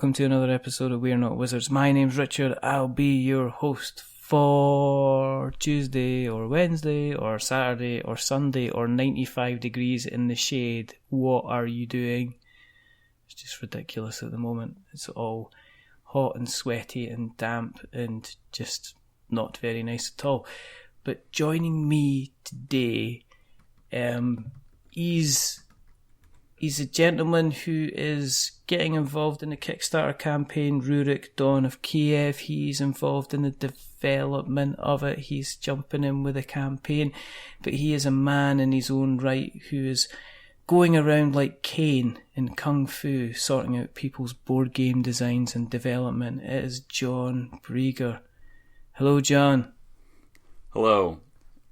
welcome to another episode of We're Not Wizards. My name's Richard. I'll be your host for Tuesday or Wednesday or Saturday or Sunday or 95 degrees in the shade. What are you doing? It's just ridiculous at the moment. It's all hot and sweaty and damp and just not very nice at all. But joining me today, he's a gentleman who is getting involved in the Kickstarter campaign, Rurik, Dawn of Kiev. He's involved in the development of it. He's jumping in with a campaign. But he is a man in his own right who is going around like Kane in Kung Fu, sorting out people's board game designs and development. It is John Brieger. Hello, John. Hello,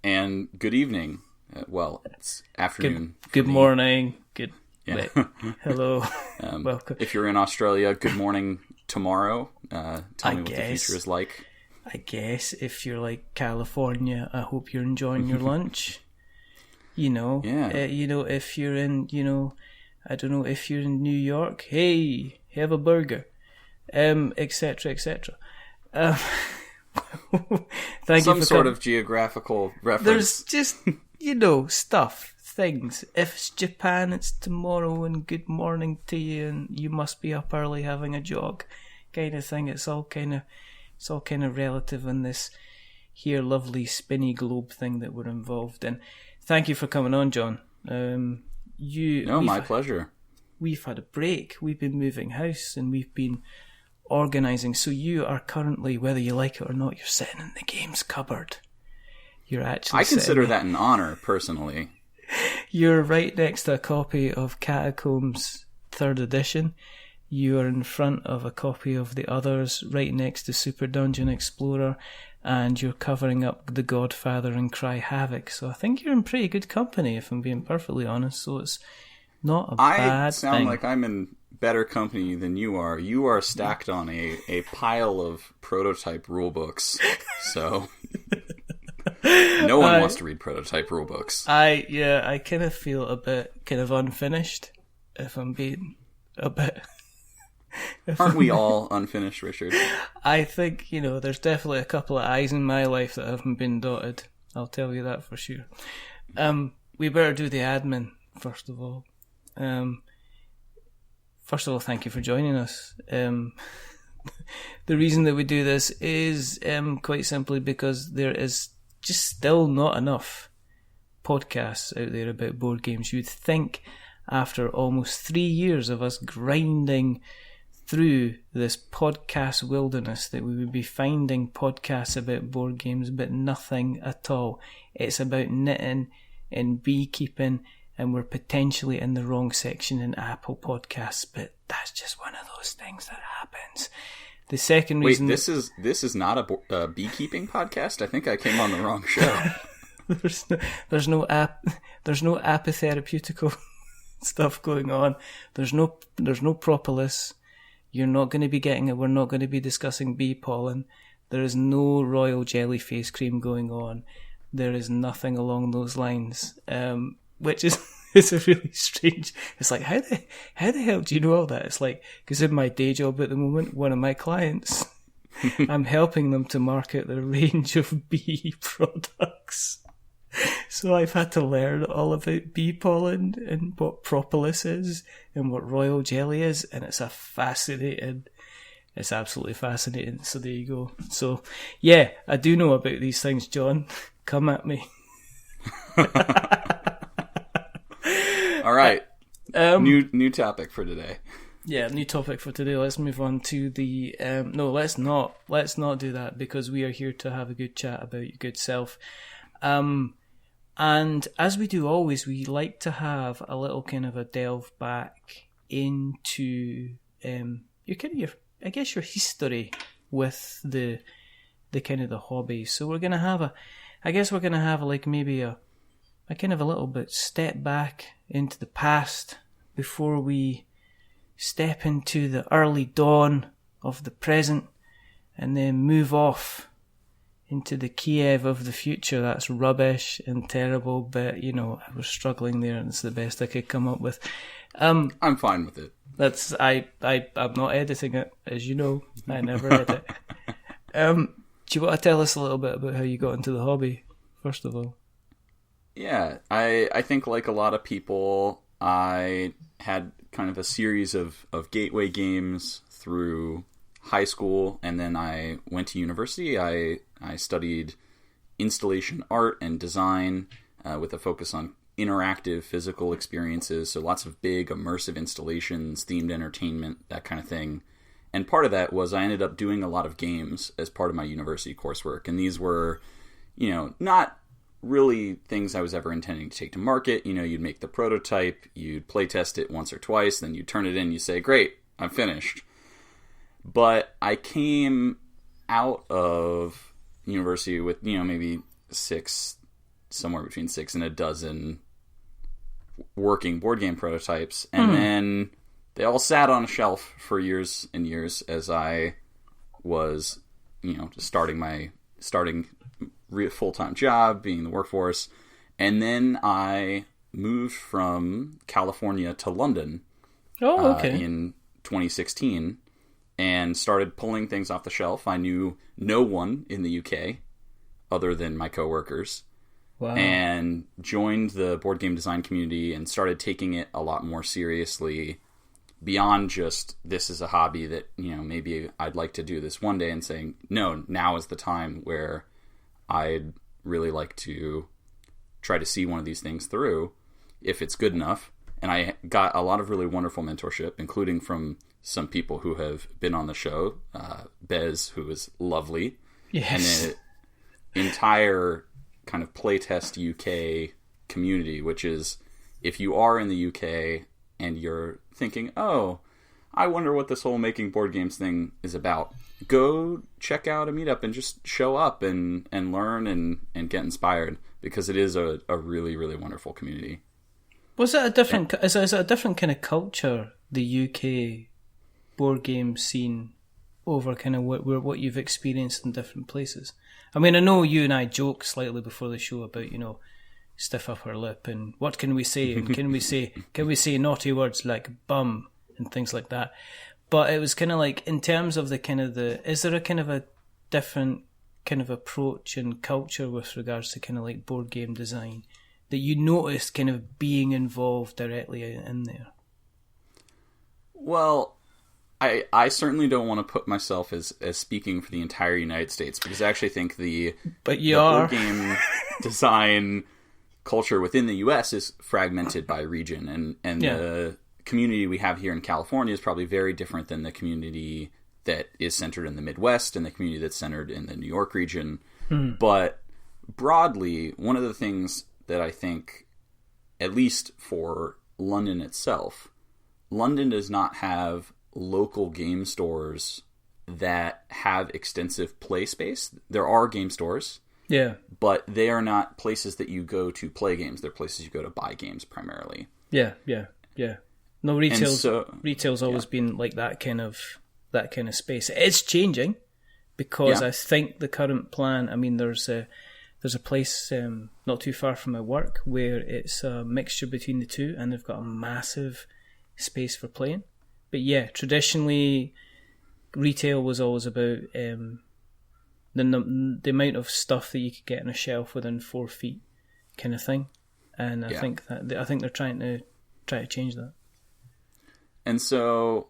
and good evening. Well, it's afternoon. Good morning. Good. Yeah. Hello. Welcome. If you're in Australia, good morning tomorrow. Tell me what the future is like. I guess if you're like California, I hope you're enjoying your lunch. Yeah. If you're in, I don't know, if you're in New York, hey, have a burger, etc., etc. Thank you for sort of geographical reference. There's just, stuff, things. If it's Japan, it's tomorrow and good morning to you and you must be up early having a jog kind of thing. It's all kind of relative in this here lovely spinny globe thing that we're involved in. Thank you for coming on, John. My pleasure. We've had a break. We've been moving house and we've been organising. So you are currently, whether you like it or not, you're sitting in the games cupboard. You're actually. I consider that an honour, personally. You're right next to a copy of Catacombs 3rd edition. You are in front of a copy of the others, right next to Super Dungeon Explorer, and you're covering up The Godfather and Cry Havoc. So I think you're in pretty good company, if I'm being perfectly honest. So it's not a bad thing. I sound like I'm in better company than you are. You are stacked on a pile of prototype rulebooks, so no one wants to read prototype rulebooks. I kind of feel a bit kind of unfinished, if I'm being a bit. Aren't we all unfinished, Richard? I think, there's definitely a couple of I's in my life that haven't been dotted. I'll tell you that for sure. We better do the admin, first of all. Thank you for joining us. The reason that we do this is quite simply because there is just still not enough podcasts out there about board games. You'd think after almost 3 years of us grinding through this podcast wilderness that we would be finding podcasts about board games, but nothing at all. It's about knitting and beekeeping, and we're potentially in the wrong section in Apple Podcasts, but that's just one of those things that happens. The second reason... Wait, this is not a beekeeping podcast? I think I came on the wrong show. there's no apotherapeutical stuff going on. There's no propolis. We're not going to be discussing bee pollen. There is no royal jelly face cream going on. There is nothing along those lines, which is it's a really strange. It's like how the hell do you know all that? It's like because in my day job at the moment, one of my clients, I'm helping them to market their range of bee products. So I've had to learn all about bee pollen and what propolis is and what royal jelly is, and it's absolutely fascinating. So there you go. So yeah, I do know about these things, John. Come at me. All right. New topic for today. Yeah, new topic for today. Let's move on to the no, let's not do that, because we are here to have a good chat about your good self. And as we do always, we like to have a little kind of a delve back into your history with the kind of the hobby. So we're gonna have like maybe a kind of a little bit step back into the past before we step into the early dawn of the present, and then move off into the Kiev of the future. That's rubbish and terrible, but I was struggling there and it's the best I could come up with. I'm fine with it. I'm not editing it, as you know. I never edit. Do you want to tell us a little bit about how you got into the hobby, first of all? Yeah, I think like a lot of people, I had kind of a series of gateway games through high school, and then I went to university. I studied installation art and design with a focus on interactive physical experiences, so lots of big immersive installations, themed entertainment, that kind of thing. And part of that was I ended up doing a lot of games as part of my university coursework, and these were, not really things I was ever intending to take to market. You'd make the prototype, you'd play test it once or twice, then you turn it in, you say, great, I'm finished. But I came out of university with, maybe somewhere between 6 and a dozen working board game prototypes, and then they all sat on a shelf for years and years as I was, starting full-time job, being in the workforce. And then I moved from California to London in 2016 and started pulling things off the shelf. I knew no one in the UK other than my coworkers. Wow. And joined the board game design community and started taking it a lot more seriously beyond just, this is a hobby that, maybe I'd like to do this one day, and saying, no, now is the time where I'd really like to try to see one of these things through if it's good enough. And I got a lot of really wonderful mentorship, including from some people who have been on the show. Bez, who is lovely. Yes. And the entire kind of playtest UK community, which is, if you are in the UK and you're thinking, oh, I wonder what this whole making board games thing is about, go check out a meetup and just show up and learn and get inspired, because it is a really, really wonderful community. Was it a different? Is it a different kind of culture, the UK board game scene, over kind of what you've experienced in different places? I mean, I know you and I joked slightly before the show about, stiff upper lip and what can we say, and can we say naughty words like bum and things like that. But it was kind of like, in terms of is there a kind of a different kind of approach and culture with regards to kind of like board game design that you noticed kind of being involved directly in there? Well, I certainly don't want to put myself as speaking for the entire United States, because I actually think the board game design culture within the US is fragmented by region, and the community we have here in California is probably very different than the community that is centered in the Midwest and the community that's centered in the New York region. But broadly, one of the things that I think, at least for London itself, London does not have local game stores that have extensive play space. There are game stores, but they are not places that you go to play games. They're places you go to buy games primarily. Yeah. No, retail's always been like that kind of space. It's changing, because I think the current plan, I mean, there's a place not too far from my work where it's a mixture between the two, and they've got a massive space for playing. But yeah, traditionally, retail was always about the amount of stuff that you could get on a shelf within 4 feet, kind of thing. And I think they're trying to change that. And so,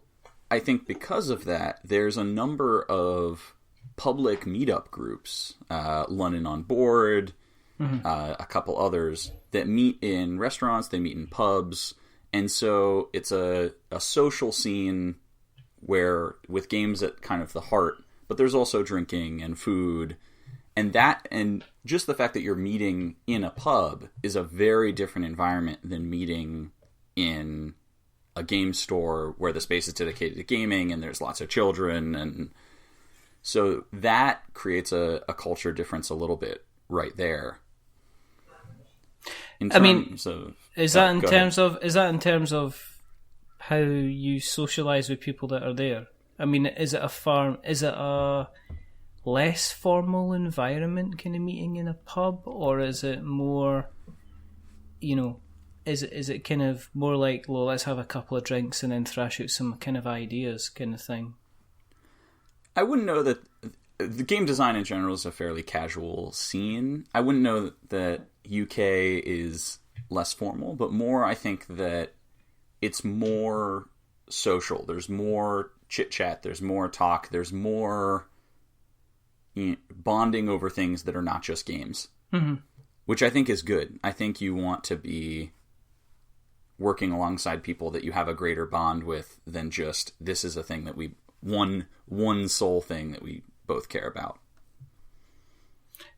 I think because of that, there's a number of public meetup groups, London on Board, a couple others, that meet in restaurants, they meet in pubs. And so it's a social scene where, with games at kind of the heart, but there's also drinking and food, and just the fact that you're meeting in a pub is a very different environment than meeting in a game store where the space is dedicated to gaming and there's lots of children, and so that creates a culture difference a little bit right there. Is that in terms of how you socialize with people that are there? I mean, is it a less formal environment kind of meeting in a pub, or is it more, is it kind of more like, well, let's have a couple of drinks and then thrash out some kind of ideas kind of thing? I wouldn't know that the game design in general is a fairly casual scene. I wouldn't know that UK is less formal, but more, I think that it's more social. There's more chit-chat, there's more talk, there's more bonding over things that are not just games, which I think is good. I think you want to be working alongside people that you have a greater bond with than just, this is a thing that we, one sole thing that we both care about.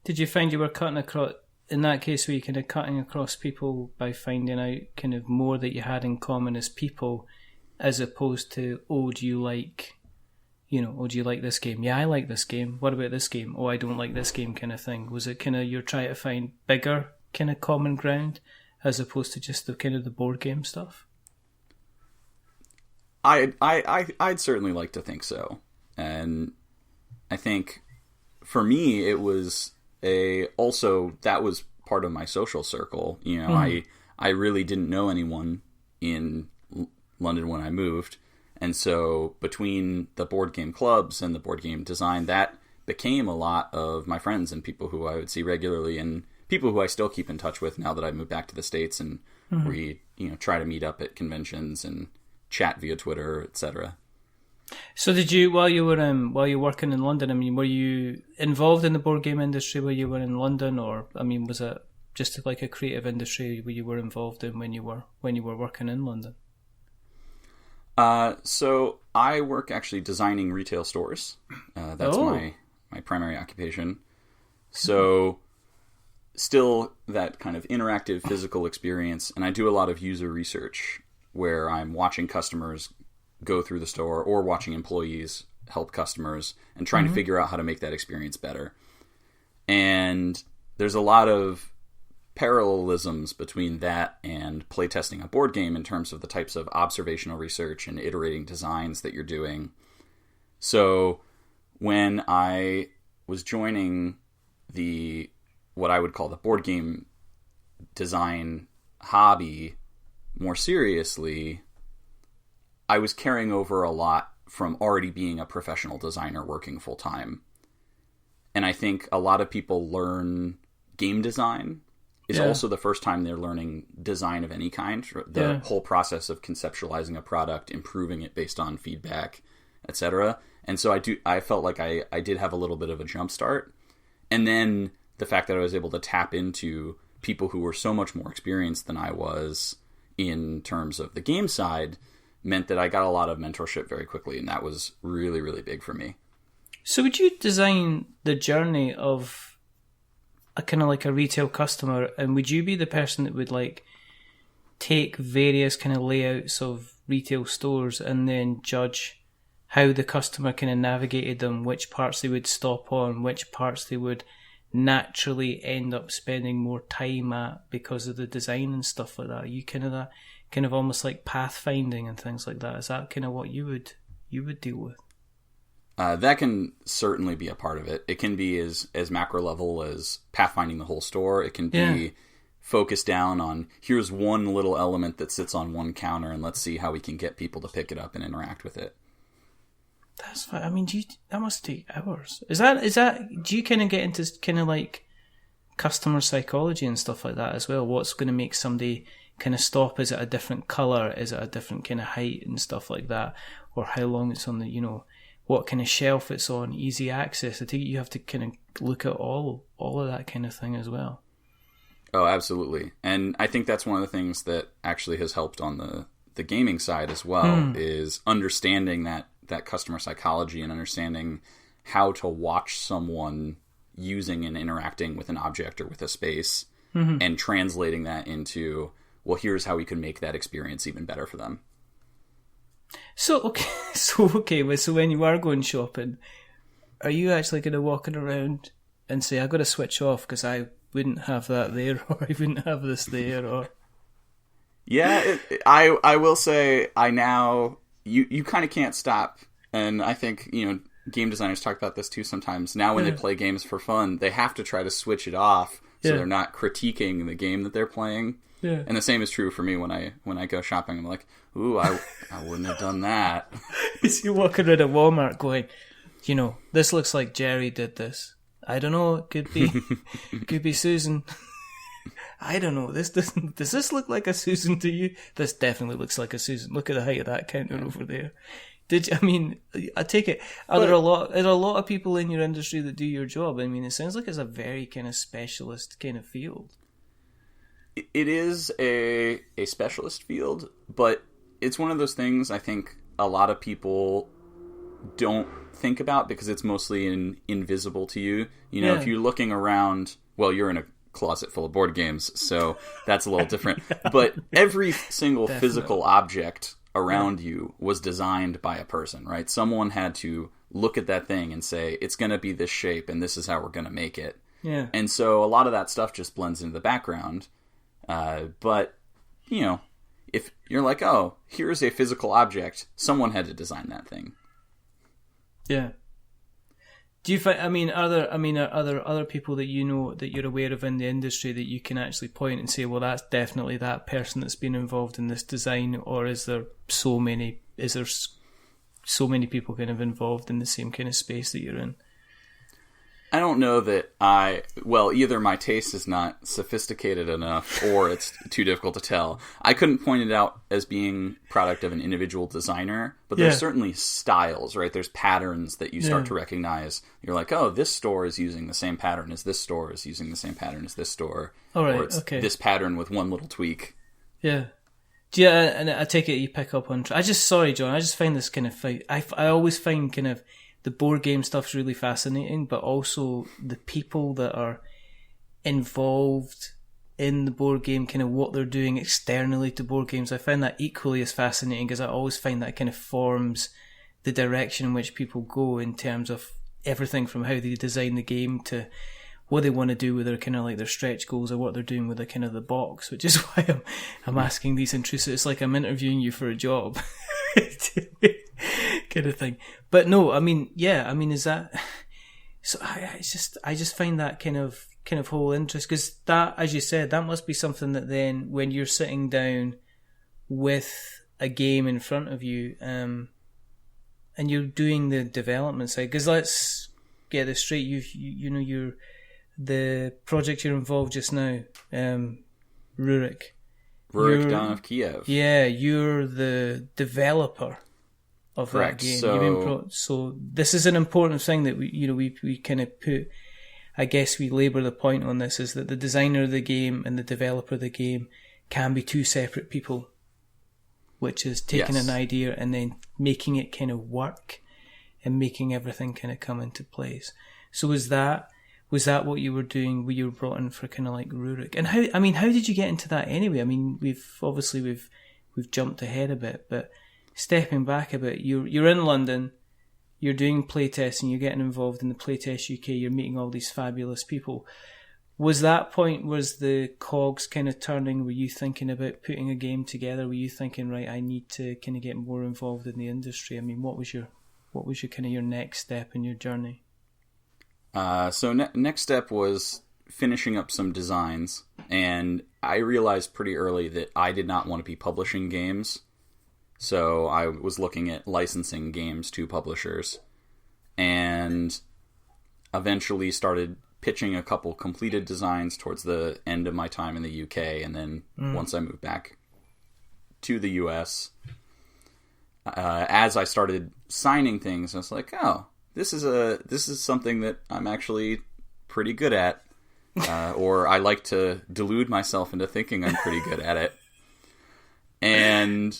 Did you find you were cutting across, in that case, were you kind of cutting across people by finding out kind of more that you had in common as people, as opposed to, oh, do you like this game? Yeah, I like this game. What about this game? Oh, I don't like this game, kind of thing. Was it kind of you're trying to find bigger kind of common ground as opposed to just the kind of the board game stuff? I'd certainly like to think so. And I think for me, it was also that was part of my social circle. You know, I really didn't know anyone in London when I moved. And so between the board game clubs and the board game design, that became a lot of my friends and people who I would see regularly and people who I still keep in touch with now that I moved back to the States, and we, try to meet up at conventions and chat via Twitter, etc. So did you, while you were working in London, I mean, were you involved in the board game industry while you were in London, or, I mean, was it just like a creative industry where you were involved in when you were working in London? So I work actually designing retail stores. That's my primary occupation. So still that kind of interactive physical experience. And I do a lot of user research where I'm watching customers go through the store or watching employees help customers and trying to figure out how to make that experience better. And there's a lot of parallelisms between that and playtesting a board game in terms of the types of observational research and iterating designs that you're doing. So when I was joining what I would call the board game design hobby more seriously, I was carrying over a lot from already being a professional designer working full time. And I think a lot of people learn game design is also the first time they're learning design of any kind. The whole process of conceptualizing a product, improving it based on feedback, etc. And so I felt like I did have a little bit of a jump start. And then the fact that I was able to tap into people who were so much more experienced than I was in terms of the game side meant that I got a lot of mentorship very quickly. And that was really, really big for me. So would you design the journey of a kind of like a retail customer, and would you be the person that would like take various kind of layouts of retail stores and then judge how the customer kind of navigated them, which parts they would stop on, which parts they would naturally end up spending more time at because of the design and stuff like that? You kind of almost like pathfinding and things like that. Is that kind of what you would deal with? That can certainly be a part of it. It can be as macro level as pathfinding the whole store. It can be focused down on, here's one little element that sits on one counter and let's see how we can get people to pick it up and interact with it. That's fine. I mean, that must take hours. Is that? Do you kind of get into kind of like customer psychology and stuff like that as well? What's going to make somebody kind of stop? Is it a different color? Is it a different kind of height and stuff like that? Or how long it's on the, what kind of shelf it's on, easy access? I think you have to kind of look at all of that kind of thing as well. Oh, absolutely. And I think that's one of the things that actually has helped on the gaming side as well, is understanding that customer psychology and understanding how to watch someone using and interacting with an object or with a space and translating that into, well, here's how we can make that experience even better for them. So when you are going shopping, are you actually going to walking around and say, I got to switch off because I wouldn't have that there, or I wouldn't have this there, or... Yeah, I will say I now... You kind of can't stop. And I think, game designers talk about this too sometimes. Now when they play games for fun, they have to try to switch it off so they're not critiquing the game that they're playing. Yeah. And the same is true for me when I go shopping. I'm like, ooh, I wouldn't have done that. You're walking around at Walmart going, this looks like Jerry did this. I don't know. It could be Susan. I don't know. Does this look like a Susan to you? This definitely looks like a Susan. Look at the height of that counter over there. I take it. There are a lot of people in your industry that do your job. I mean, it sounds like it's a very kind of specialist kind of field. It is a specialist field, but it's one of those things I think a lot of people don't think about because it's mostly invisible to you. If you're looking around, well, you're in a closet full of board games, so that's a little different. But every single physical object around you was designed by a person, right? Someone had to look at that thing and say, it's going to be this shape and this is how we're going to make it. Yeah. And so a lot of that stuff just blends into the background. But, if you're like, oh, here's a physical object, someone had to design that thing. Yeah. Do you find? Are there other people that that you're aware of in the industry that you can actually point and say, well, that's definitely that person that's been involved in this design, or is there so many people kind of involved in the same kind of space that you're in? I don't know that either my taste is not sophisticated enough or it's too difficult to tell. I couldn't point it out as being product of an individual designer, but there's certainly styles, right? There's patterns that you start to recognize. You're like, oh, this store is using the same pattern as this store is using the same pattern as this store. All right, or it's this pattern with one little tweak. Yeah. Yeah, and I take it you pick up on... Sorry, John, I just find this kind of... I always find kind of... The board game stuff's really fascinating, but also the people that are involved in the board game, kind of what they're doing externally to board games. I find that equally as fascinating because I always find that kind of forms the direction in which people go in terms of everything from how they design the game to what they want to do with their kind of like their stretch goals or what they're doing with the kind of the box, which is why I'm asking these intrusive. It's like I'm interviewing you for a job. Kind of thing. But no, is that so? I just find that kind of whole interest, because that, as you said, that must be something that then when you're sitting down with a game in front of you, and you're doing the development side, because let's get this straight, you're the project you're involved just now, Rurik down of Kiev. Yeah, you're the developer of Correct. That game. So this is an important thing that we kind of put. I guess we labour the point on this, is that the designer of the game and the developer of the game can be two separate people, which is taking an idea and then making it kind of work and making everything kind of come into place. So was that what you were doing? You were brought in for kind of like Rurik? And how did you get into that anyway? I mean, we've jumped ahead a bit, but stepping back a bit, you're in London, you're doing playtesting, you're getting involved in the Playtest UK, you're meeting all these fabulous people. Was the cogs kind of turning? Were you thinking about putting a game together? Were you thinking, right, I need to kind of get more involved in the industry? I mean, what was your kind of your next step in your journey? Next step was finishing up some designs, and I realized pretty early that I did not want to be publishing games. So I was looking at licensing games to publishers, and eventually started pitching a couple completed designs towards the end of my time in the UK, and then once I moved back to the US, as I started signing things, I was like, oh, this is something that I'm actually pretty good at, or I like to delude myself into thinking I'm pretty good at it. And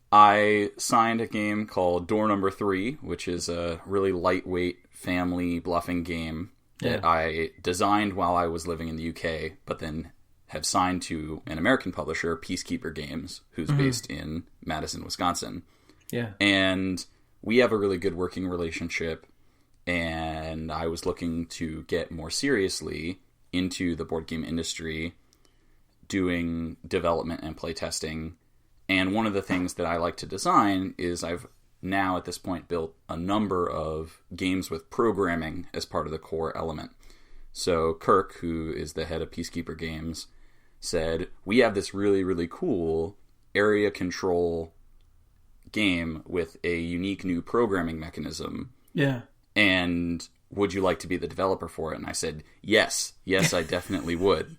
I signed a game called Door Number 3, which is a really lightweight family bluffing game that I designed while I was living in the UK, but then have signed to an American publisher, Peacekeeper Games, who's based in Madison, Wisconsin. Yeah. And we have a really good working relationship, and I was looking to get more seriously into the board game industry, doing development and playtesting. And one of the things that I like to design is I've now at this point built a number of games with programming as part of the core element. So Kirk, who is the head of Peacekeeper Games, said, we have this really, really cool area control game with a unique new programming mechanism. Yeah. And would you like to be the developer for it? And I said, yes, I definitely would.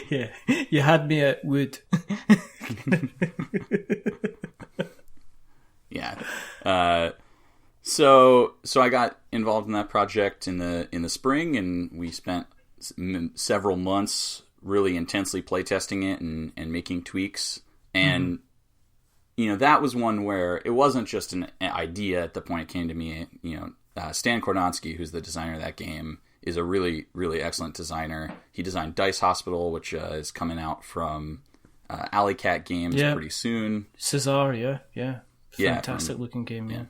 Yeah, you had me at would. Yeah. So I got involved in that project in the spring, and we spent several months really intensely playtesting it and making tweaks. And that was one where it wasn't just an idea at the point it came to me. Stan Kordonsky, who's the designer of that game, is a really, really excellent designer. He designed Dice Hospital, which is coming out from Alley Cat Games pretty soon. Cesar, yeah. Fantastic looking game, yeah.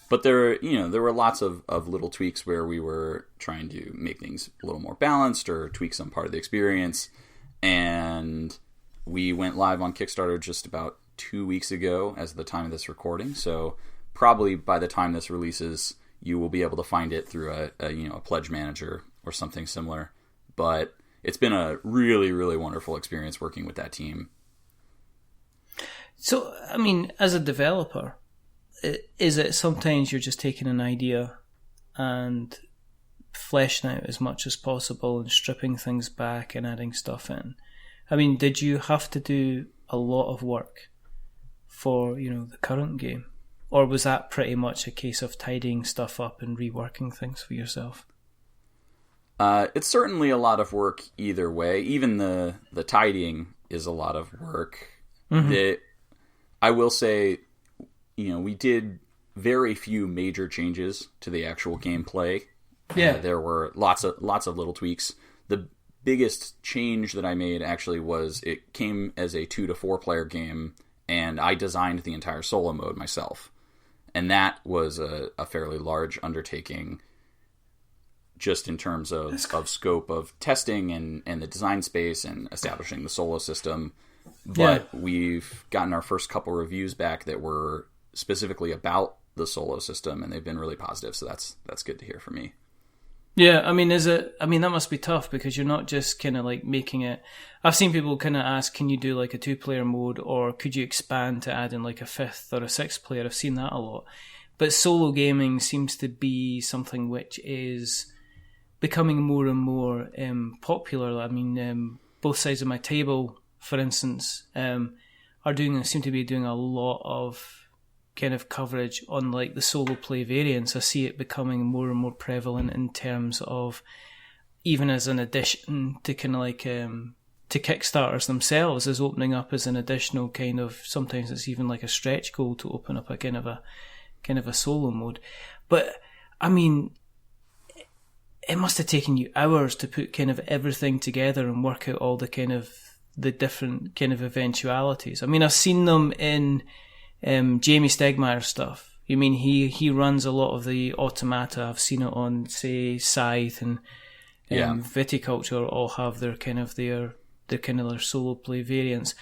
But there were lots of little tweaks where we were trying to make things a little more balanced or tweak some part of the experience. And we went live on Kickstarter just about 2 weeks ago as of the time of this recording. So probably by the time this releases, you will be able to find it through a pledge manager or something similar. But it's been a really, really wonderful experience working with that team. So, I mean, as a developer, is it sometimes you're just taking an idea and fleshing out as much as possible and stripping things back and adding stuff in? I mean, did you have to do a lot of work for, the current game? Or was that pretty much a case of tidying stuff up and reworking things for yourself? It's certainly a lot of work either way. Even the tidying is a lot of work. Mm-hmm. I will say, we did very few major changes to the actual gameplay. Yeah. There were lots of little tweaks. The biggest change that I made actually was it came as a 2 to 4 player game, and I designed the entire solo mode myself. And that was a fairly large undertaking just in terms of scope of testing and the design space and establishing the solo system. But we've gotten our first couple reviews back that were specifically about the solo system, and they've been really positive, so that's good to hear for me. Yeah, I mean, that must be tough because you're not just kind of like making it. I've seen people kind of ask, can you do like a 2-player mode, or could you expand to add in like a 5th or a 6th player? I've seen that a lot. But solo gaming seems to be something which is becoming more and more popular. I mean, both sides of my table, for instance, seem to be doing a lot of kind of coverage on like the solo play variants. I see it becoming more and more prevalent in terms of even as an addition to kind of like to Kickstarters themselves, as opening up as an additional kind of, sometimes it's even like a stretch goal to open up a kind of a solo mode. But I mean, it must have taken you hours to put kind of everything together and work out all the kind of the different kind of eventualities. I mean, I've seen them in Jamie Stegmaier's stuff. You mean he runs a lot of the automata. I've seen it on, say, Scythe and Viticulture all have their solo play variants.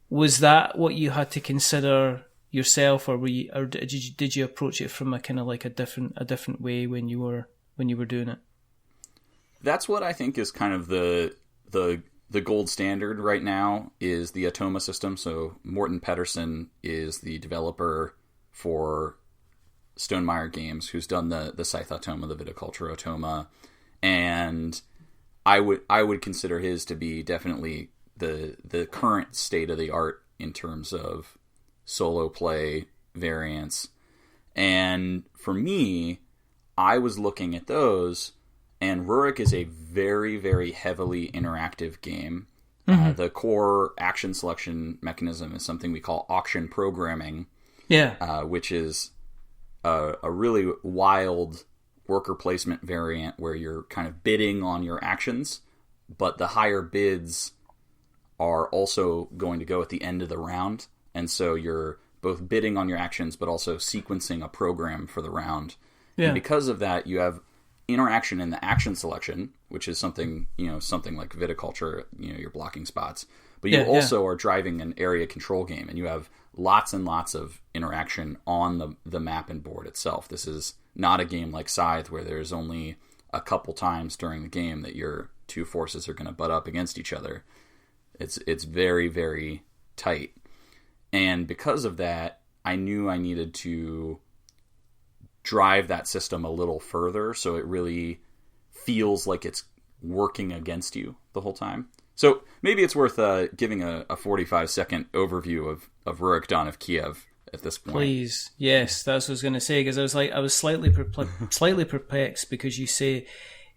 Was that what you had to consider yourself, or did you approach it from a kind of like a different way when you were doing it? That's what I think is kind of the gold standard right now is the Automa system. So Morten Pedersen is the developer for Stonemaier Games, who's done the Scythe Automa, the Viticulture Automa, and I would consider his to be definitely the current state of the art in terms of solo play variants. And for me, I was looking at those. And Rurik is a very, very heavily interactive game. Mm-hmm. The core action selection mechanism is something we call auction programming, which is a really wild worker placement variant where you're kind of bidding on your actions, but the higher bids are also going to go at the end of the round. And so you're both bidding on your actions, but also sequencing a program for the round. Yeah. And because of that, you have interaction in the action selection, which is something like Viticulture, you're blocking spots, but you also are driving an area control game, and you have lots and lots of interaction on the map and board itself. This is not a game like Scythe where there's only a couple times during the game that your two forces are going to butt up against each other. It's very, very tight. And because of that, I knew I needed to drive that system a little further so it really feels like it's working against you the whole time. So maybe it's worth giving a 45-second overview of Rurik, Dawn of Kiev at this point. Please. Yes, that's what I was going to say, because I was slightly perplexed because you say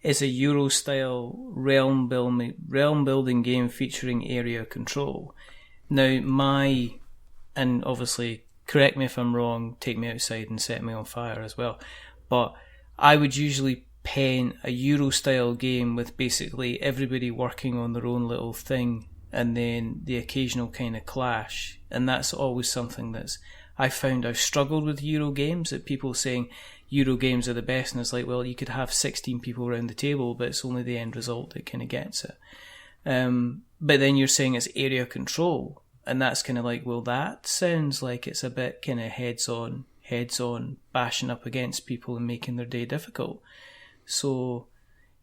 it's a Euro-style realm building game featuring area control. Now, and obviously, correct me if I'm wrong, take me outside and set me on fire as well, but I would usually pen a Euro-style game with basically everybody working on their own little thing and then the occasional kind of clash. And that's always something I've struggled with Euro games, that people saying Euro games are the best, and it's like, well, you could have 16 people around the table, but it's only the end result that kind of gets it. But then you're saying it's area control, and that's kind of like, well, that sounds like it's a bit kind of heads on, bashing up against people and making their day difficult. So,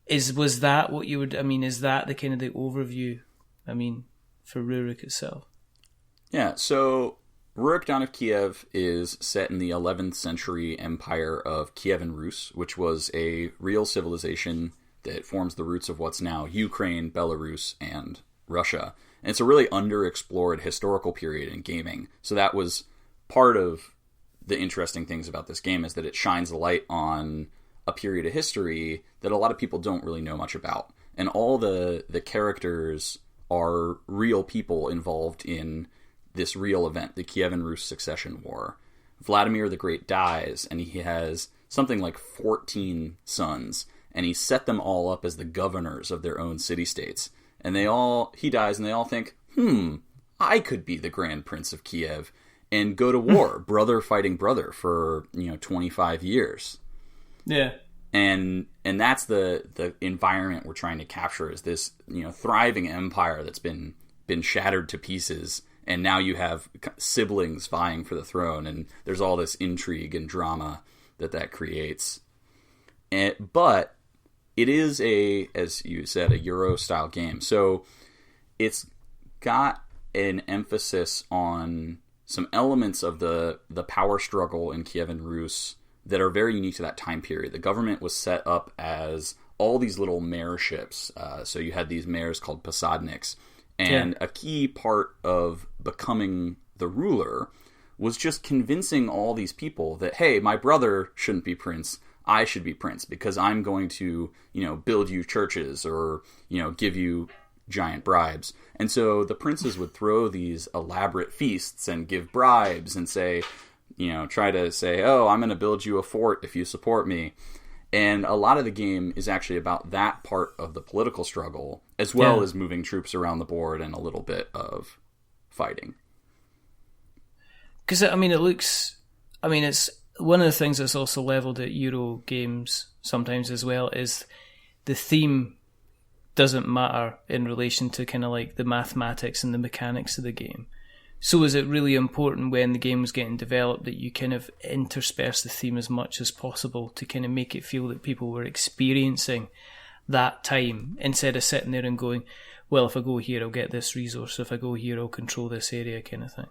was that what you would? I mean, is that the kind of the overview? I mean, for Rurik itself. Yeah. So Rurik, Dawn of Kiev is set in the 11th century empire of Kievan Rus, which was a real civilization that forms the roots of what's now Ukraine, Belarus, and Russia. And it's a really underexplored historical period in gaming. So that was part of the interesting things about this game, is that it shines a light on a period of history that a lot of people don't really know much about. And all the characters are real people involved in this real event, the Kievan Rus Succession War. Vladimir the Great dies, and he has something like 14 sons, and he set them all up as the governors of their own city-states. And he dies, and they all think, I could be the Grand Prince of Kiev and go to war, brother fighting brother, for 25 years. Yeah. And that's the environment we're trying to capture, is this thriving empire that's been shattered to pieces, and now you have siblings vying for the throne, and there's all this intrigue and drama that creates. But it is as you said, a Euro-style game. So it's got an emphasis on some elements of the power struggle in Kievan Rus that are very unique to that time period. The government was set up as all these little mayorships. So you had these mayors called posadniks. And a key part of becoming the ruler was just convincing all these people that, hey, my brother shouldn't be prince, I should be prince, because I'm going to, build you churches or, give you giant bribes. And so the princes would throw these elaborate feasts and give bribes and say, try to say, oh, I'm going to build you a fort if you support me. And a lot of the game is actually about that part of the political struggle, as well as moving troops around the board and a little bit of fighting. Because, it's one of the things that's also leveled at Euro games sometimes as well, is the theme doesn't matter in relation to kind of like the mathematics and the mechanics of the game. So is it really important when the game was getting developed that you kind of intersperse the theme as much as possible to kind of make it feel that people were experiencing that time, instead of sitting there and going, well, if I go here, I'll get this resource. If I go here, I'll control this area, kind of thing.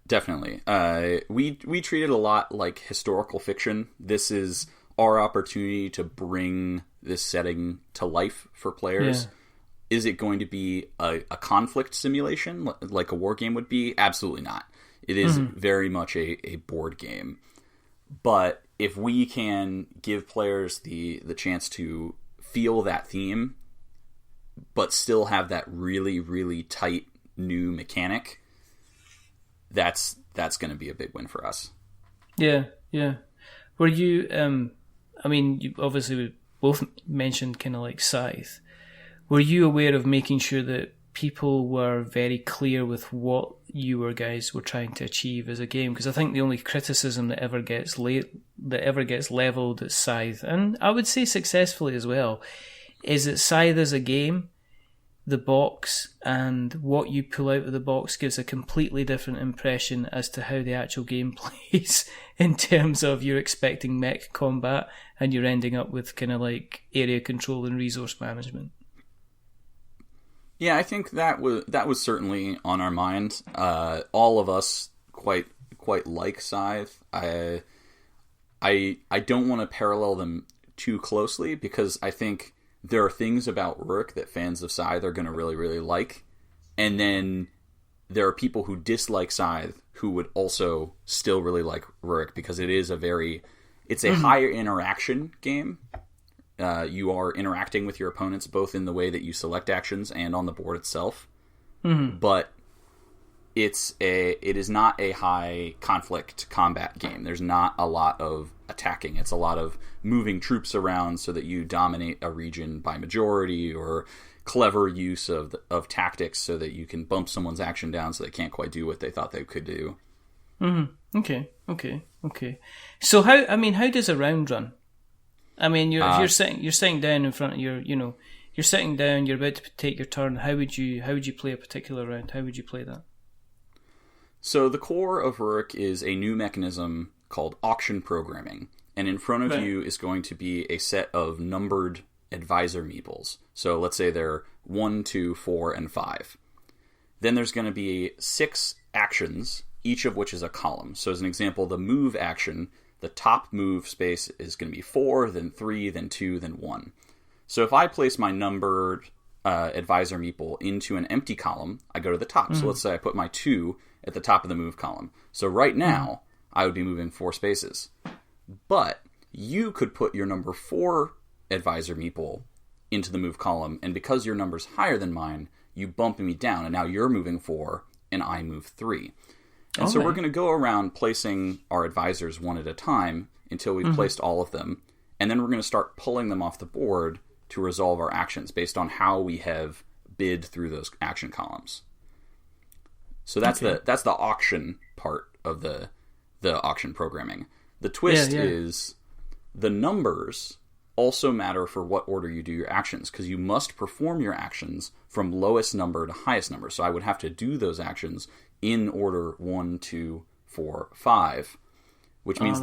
Definitely. We treat it a lot like historical fiction. This is our opportunity to bring this setting to life for players. Yeah. Is it going to be a conflict simulation like a war game would be? Absolutely not. It is very much a board game. But if we can give players the chance to feel that theme, but still have that really, really tight new mechanic, that's going to be a big win for us. Yeah. Were you, you obviously both mentioned kind of like Scythe. Were you aware of making sure that people were very clear with what you guys were trying to achieve as a game? Because I think the only criticism that ever gets leveled at Scythe, and I would say successfully as well, is that Scythe as a game, the box and what you pull out of the box gives a completely different impression as to how the actual game plays, in terms of you're expecting mech combat and you're ending up with kind of like area control and resource management. Yeah, I think that was certainly on our mind. All of us quite like Scythe. I don't want to parallel them too closely, because I think there are things about Rurik that fans of Scythe are going to really, really like. And then there are people who dislike Scythe who would also still really like Rurik, because it's a higher interaction game. You are interacting with your opponents both in the way that you select actions and on the board itself. Mm-hmm. But it is not a high conflict combat game. There's not a lot of attacking. It's a lot of moving troops around so that you dominate a region by majority, or clever use of tactics so that you can bump someone's action down so they can't quite do what they thought they could do. Mm-hmm. Okay. So how does a round run? I mean, you're sitting down in front of you're sitting down, you're about to take your turn. How would you play a particular round? How would you play that? So the core of Rurik is a new mechanism called auction programming. And in front of you is going to be a set of numbered advisor meeples. So let's say they're 1, 2, 4, and 5. Then there's going to be 6 actions, each of which is a column. So as an example, the move action, the top move space is going to be 4, then 3, then 2, then 1. So if I place my numbered advisor meeple into an empty column, I go to the top. Mm-hmm. So let's say I put my 2 at the top of the move column. So right now, I would be moving 4 spaces. But you could put your number 4 advisor meeple into the move column, and because your number's higher than mine, you bump me down, and now you're moving 4, and I move 3. And so we're going to go around placing our advisors one at a time until we've placed all of them, and then we're going to start pulling them off the board to resolve our actions based on how we have bid through those action columns. So that's the auction part of the auction programming. The twist is the numbers also matter for what order you do your actions, because you must perform your actions from lowest number to highest number. So I would have to do those actions in order 1, 2, 4, 5, which means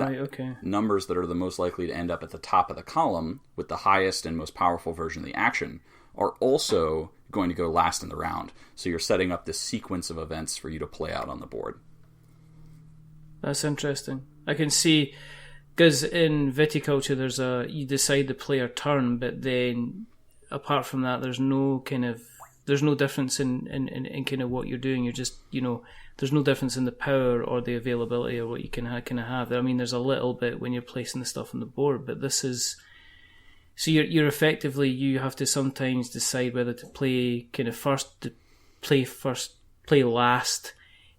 numbers that are the most likely to end up at the top of the column with the highest and most powerful version of the action are also going to go last in the round. So you're setting up this sequence of events for you to play out on the board. That's interesting. I can see, because in viticulture you decide the player turn, but then apart from that there's no difference in kind of what you're doing. You're just, there's no difference in the power or the availability or what you can kind of have. I mean, there's a little bit when you're placing the stuff on the board, but this is, so you're effectively, you have to sometimes decide whether to play kind of play last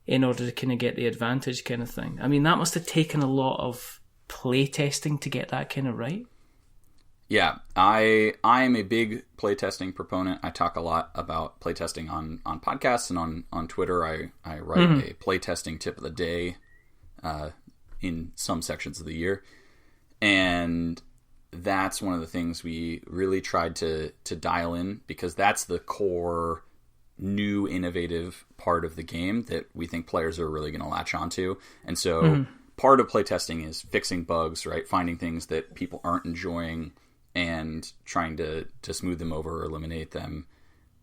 in order to kind of get the advantage kind of thing. I mean, that must have taken a lot of play testing to get that kind of right. Yeah, I am a big playtesting proponent. I talk a lot about playtesting on podcasts and on Twitter. I write a playtesting tip of the day in some sections of the year. And that's one of the things we really tried to dial in, because that's the core new innovative part of the game that we think players are really going to latch onto. And so part of playtesting is fixing bugs, right? Finding things that people aren't enjoying and trying to smooth them over or eliminate them.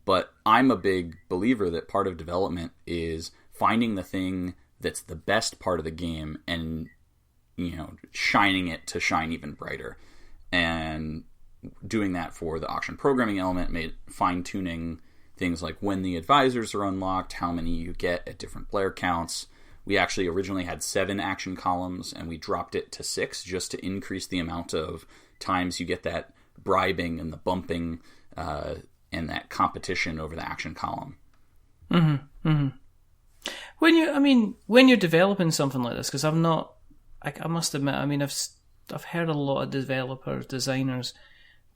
But I'm a big believer that part of development is finding the thing that's the best part of the game and, shining it to shine even brighter. And doing that for the auction programming element, fine-tuning things like when the advisors are unlocked, how many you get at different player counts. We actually originally had 7 action columns, and we dropped it to 6 just to increase the amount of times you get that bribing and the bumping and that competition over the action column. When you're developing something like this, because I must admit, I've heard a lot of developers, designers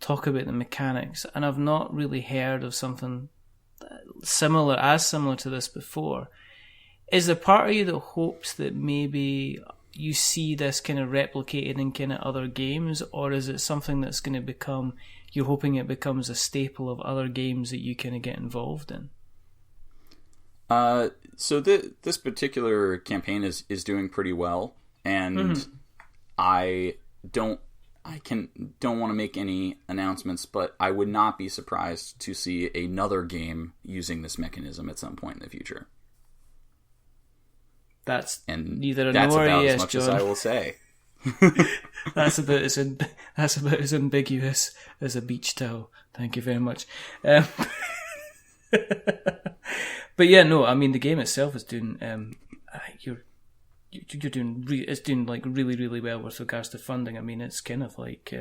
talk about the mechanics, and I've not really heard of something similar to this before. Is there part of you that hopes that maybe you see this kind of replicated in kind of other games, or is it something that's going to you're hoping it becomes a staple of other games that you kind of get involved in? So this particular campaign is doing pretty well, and I don't want to make any announcements, but I would not be surprised to see another game using this mechanism at some point in the future. That's and neither a that's nor about a yes, as much John. as I will say. That's about as ambiguous as a beach towel. Thank you very much. But yeah, no, I mean the game itself is doing. You're doing. It's doing like really, really well with regards to funding. I mean, it's kind of like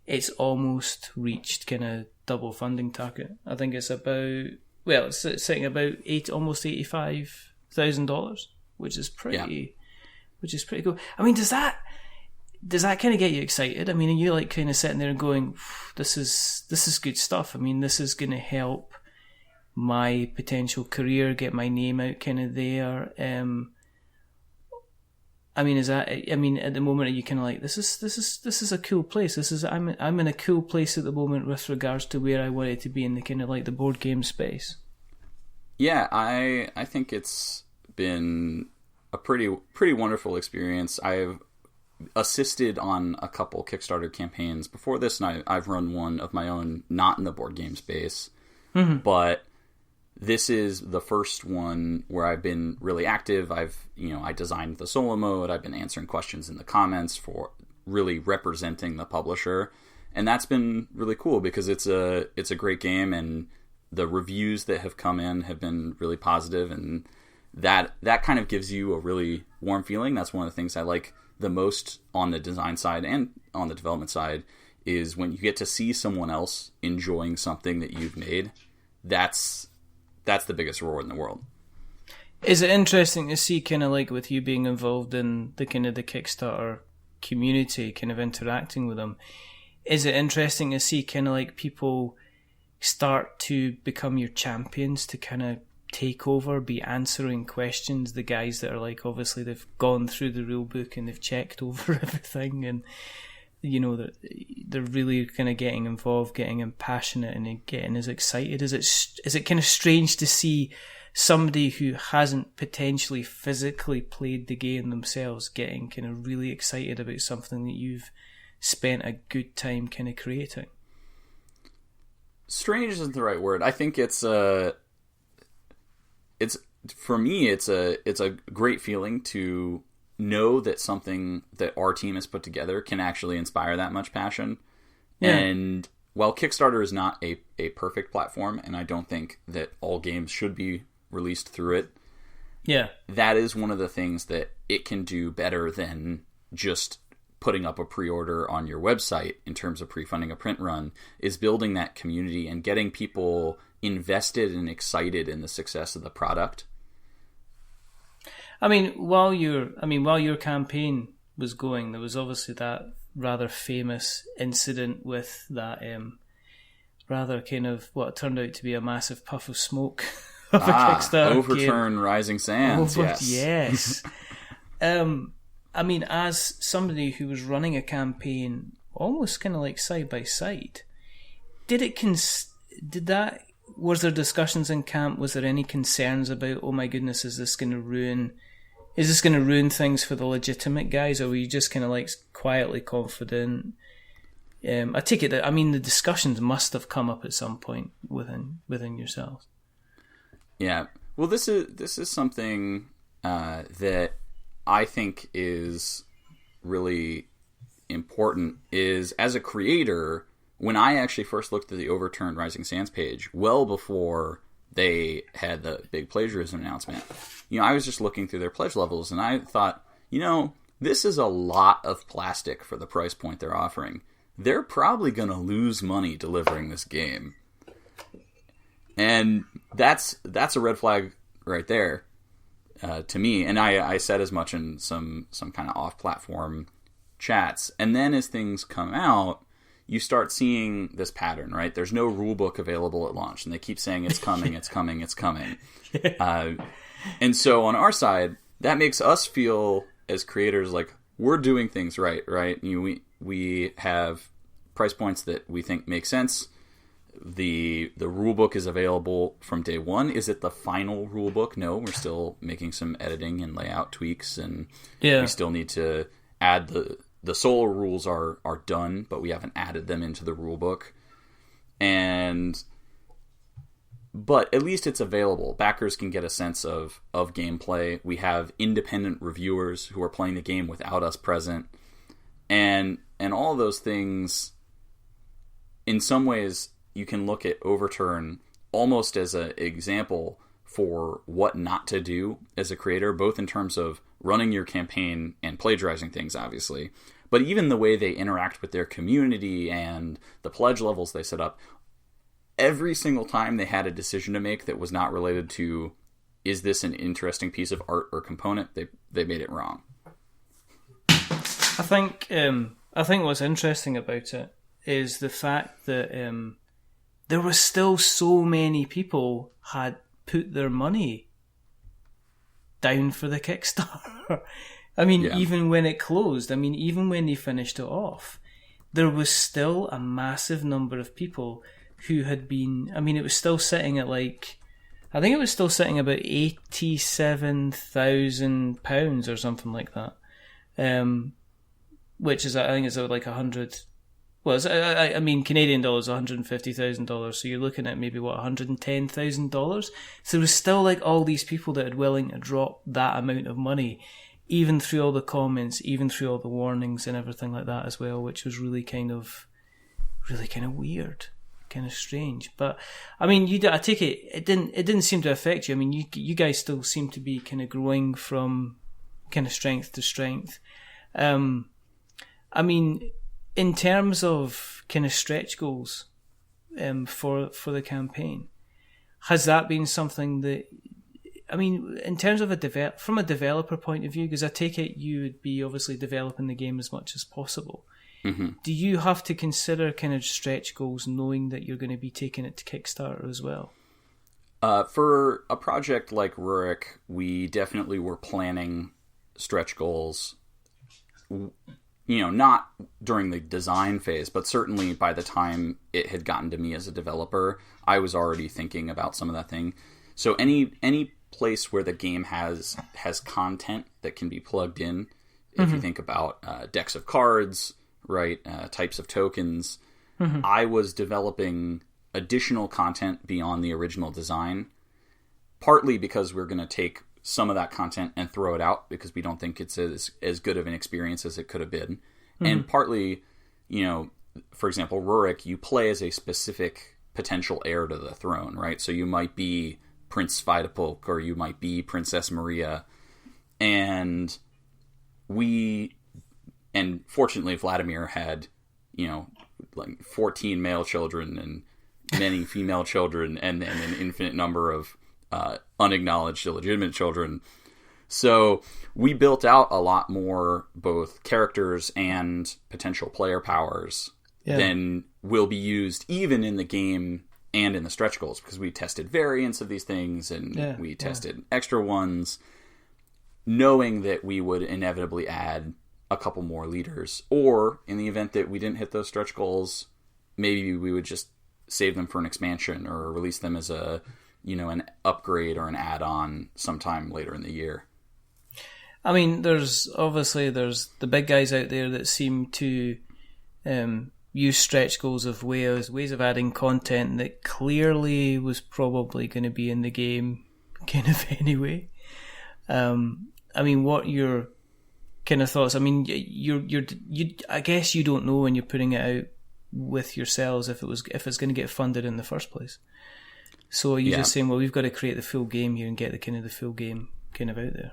it's almost reached kind of double funding target. I think it's about it's sitting about almost $85,000, which is pretty cool. I mean, does that kind of get you excited? I mean, are you like kind of sitting there and going, this is good stuff. I mean, this is going to help my potential career, get my name out kind of there. I mean, at the moment, are you kind of like, this is a cool place. I'm in a cool place at the moment with regards to where I wanted to be in the kind of like the board game space. Yeah, I think it's been a pretty wonderful experience. I've assisted on a couple Kickstarter campaigns before this, and I've run one of my own, not in the board game space, but this is the first one where I've been really active. I designed the solo mode. I've been answering questions in the comments for really representing the publisher, and that's been really cool because it's a great game, and the reviews that have come in have been really positive, and that kind of gives you a really warm feeling. That's one of the things I like the most on the design side and on the development side, is when you get to see someone else enjoying something that you've made. That's the biggest reward in the world. Is it interesting to see kind of like with you being involved in the kind of the Kickstarter community, kind of interacting with them? Is it interesting to see kind of like people start to become your champions, to kind of take over, be answering questions, the guys that are like, obviously they've gone through the rule book and they've checked over everything, and you know that they're really kind of getting involved, getting passionate, and getting as excited. Is it kind of strange to see somebody who hasn't potentially physically played the game themselves getting kind of really excited about something that you've spent a good time kind of creating? Strange isn't the right word. I think it's for me, it's a great feeling to know that something that our team has put together can actually inspire that much passion. Yeah. And while Kickstarter is not a perfect platform, and I don't think that all games should be released through it, yeah, that is one of the things that it can do better than just putting up a pre-order on your website in terms of pre-funding a print run, is building that community and getting people invested and excited in the success of the product. I mean, while your campaign was going, there was obviously that rather famous incident with that rather kind of what turned out to be a massive puff of smoke of a Kickstarter Overturn game. Rising Sands. Yes. I mean, as somebody who was running a campaign almost kind of like side by side, was there discussions in camp? Was there any concerns about, oh my goodness, is this going to ruin things for the legitimate guys, or were you just kind of like quietly confident? I take it that, I mean, the discussions must have come up at some point within yourselves. Yeah. Well, this is something that I think is really important. Is, as a creator, when I actually first looked at the Overturned Rising Sands page, well before they had the big plagiarism announcement, I was just looking through their pledge levels, and I thought, this is a lot of plastic for the price point they're offering. They're probably going to lose money delivering this game. And that's a red flag right there to me. And I said as much in some kind of off-platform chats. And then as things come out, you start seeing this pattern, right? There's no rule book available at launch, and they keep saying it's coming, it's coming, it's coming. And so on our side, that makes us feel as creators like we're doing things right? We have price points that we think make sense. The rulebook is available from day one. Is it the final rulebook? No, we're still making some editing and layout tweaks, and we still need to add the solo rules are done, but we haven't added them into the rulebook. But at least it's available. Backers can get a sense of gameplay. We have independent reviewers who are playing the game without us present. And all of those things, in some ways, you can look at Overturn almost as an example for what not to do as a creator, both in terms of running your campaign and plagiarizing things, obviously, but even the way they interact with their community and the pledge levels they set up. Every single time they had a decision to make that was not related to, is this an interesting piece of art or component, they made it wrong. I think what's interesting about it is the fact that there were still so many people had put their money down for the Kickstarter. I mean, even when it closed, even when they finished it off, there was still a massive number of people who had been, it was still sitting at I think it was still sitting about £87,000 or something like that. Which is, I think it's like 100, well, Canadian dollars, $150,000. So you're looking at maybe, $110,000? So there was still all these people that had willing to drop that amount of money, even through all the comments, even through all the warnings and everything like that as well, which was really kind of weird. Kind of strange, but I take it didn't seem to affect you. You guys still seem to be kind of growing from kind of strength to strength. In terms of kind of stretch goals, for the campaign, has that been something that, in terms of from a developer point of view, because I take it you would be obviously developing the game as much as possible. Mm-hmm. Do you have to consider kind of stretch goals knowing that you're going to be taking it to Kickstarter as well? For a project like Rurik, we definitely were planning stretch goals, not during the design phase, but certainly by the time it had gotten to me as a developer, I was already thinking about some of that thing. So any place where the game has content that can be plugged in, if you think about decks of cards, right, types of tokens. I was developing additional content beyond the original design, partly because we're going to take some of that content and throw it out because we don't think it's as good of an experience as it could have been. And partly, for example, Rurik, you play as a specific potential heir to the throne, right? So you might be Prince Svidapulk or you might be Princess Maria. And fortunately, Vladimir had, 14 male children and many female children and an infinite number of unacknowledged illegitimate children. So we built out a lot more both characters and potential player powers than will be used even in the game and in the stretch goals, because we tested variants of these things and we tested extra ones, knowing that we would inevitably add a couple more leaders, or in the event that we didn't hit those stretch goals, maybe we would just save them for an expansion or release them as an upgrade or an add-on sometime later in the year. There's the big guys out there that seem to use stretch goals of ways of adding content that clearly was probably going to be in the game kind of anyway. What your kind of thoughts? I guess you don't know when you're putting it out with yourselves if it's going to get funded in the first place. So are you just saying, well, we've got to create the full game here and get the full game kind of out there?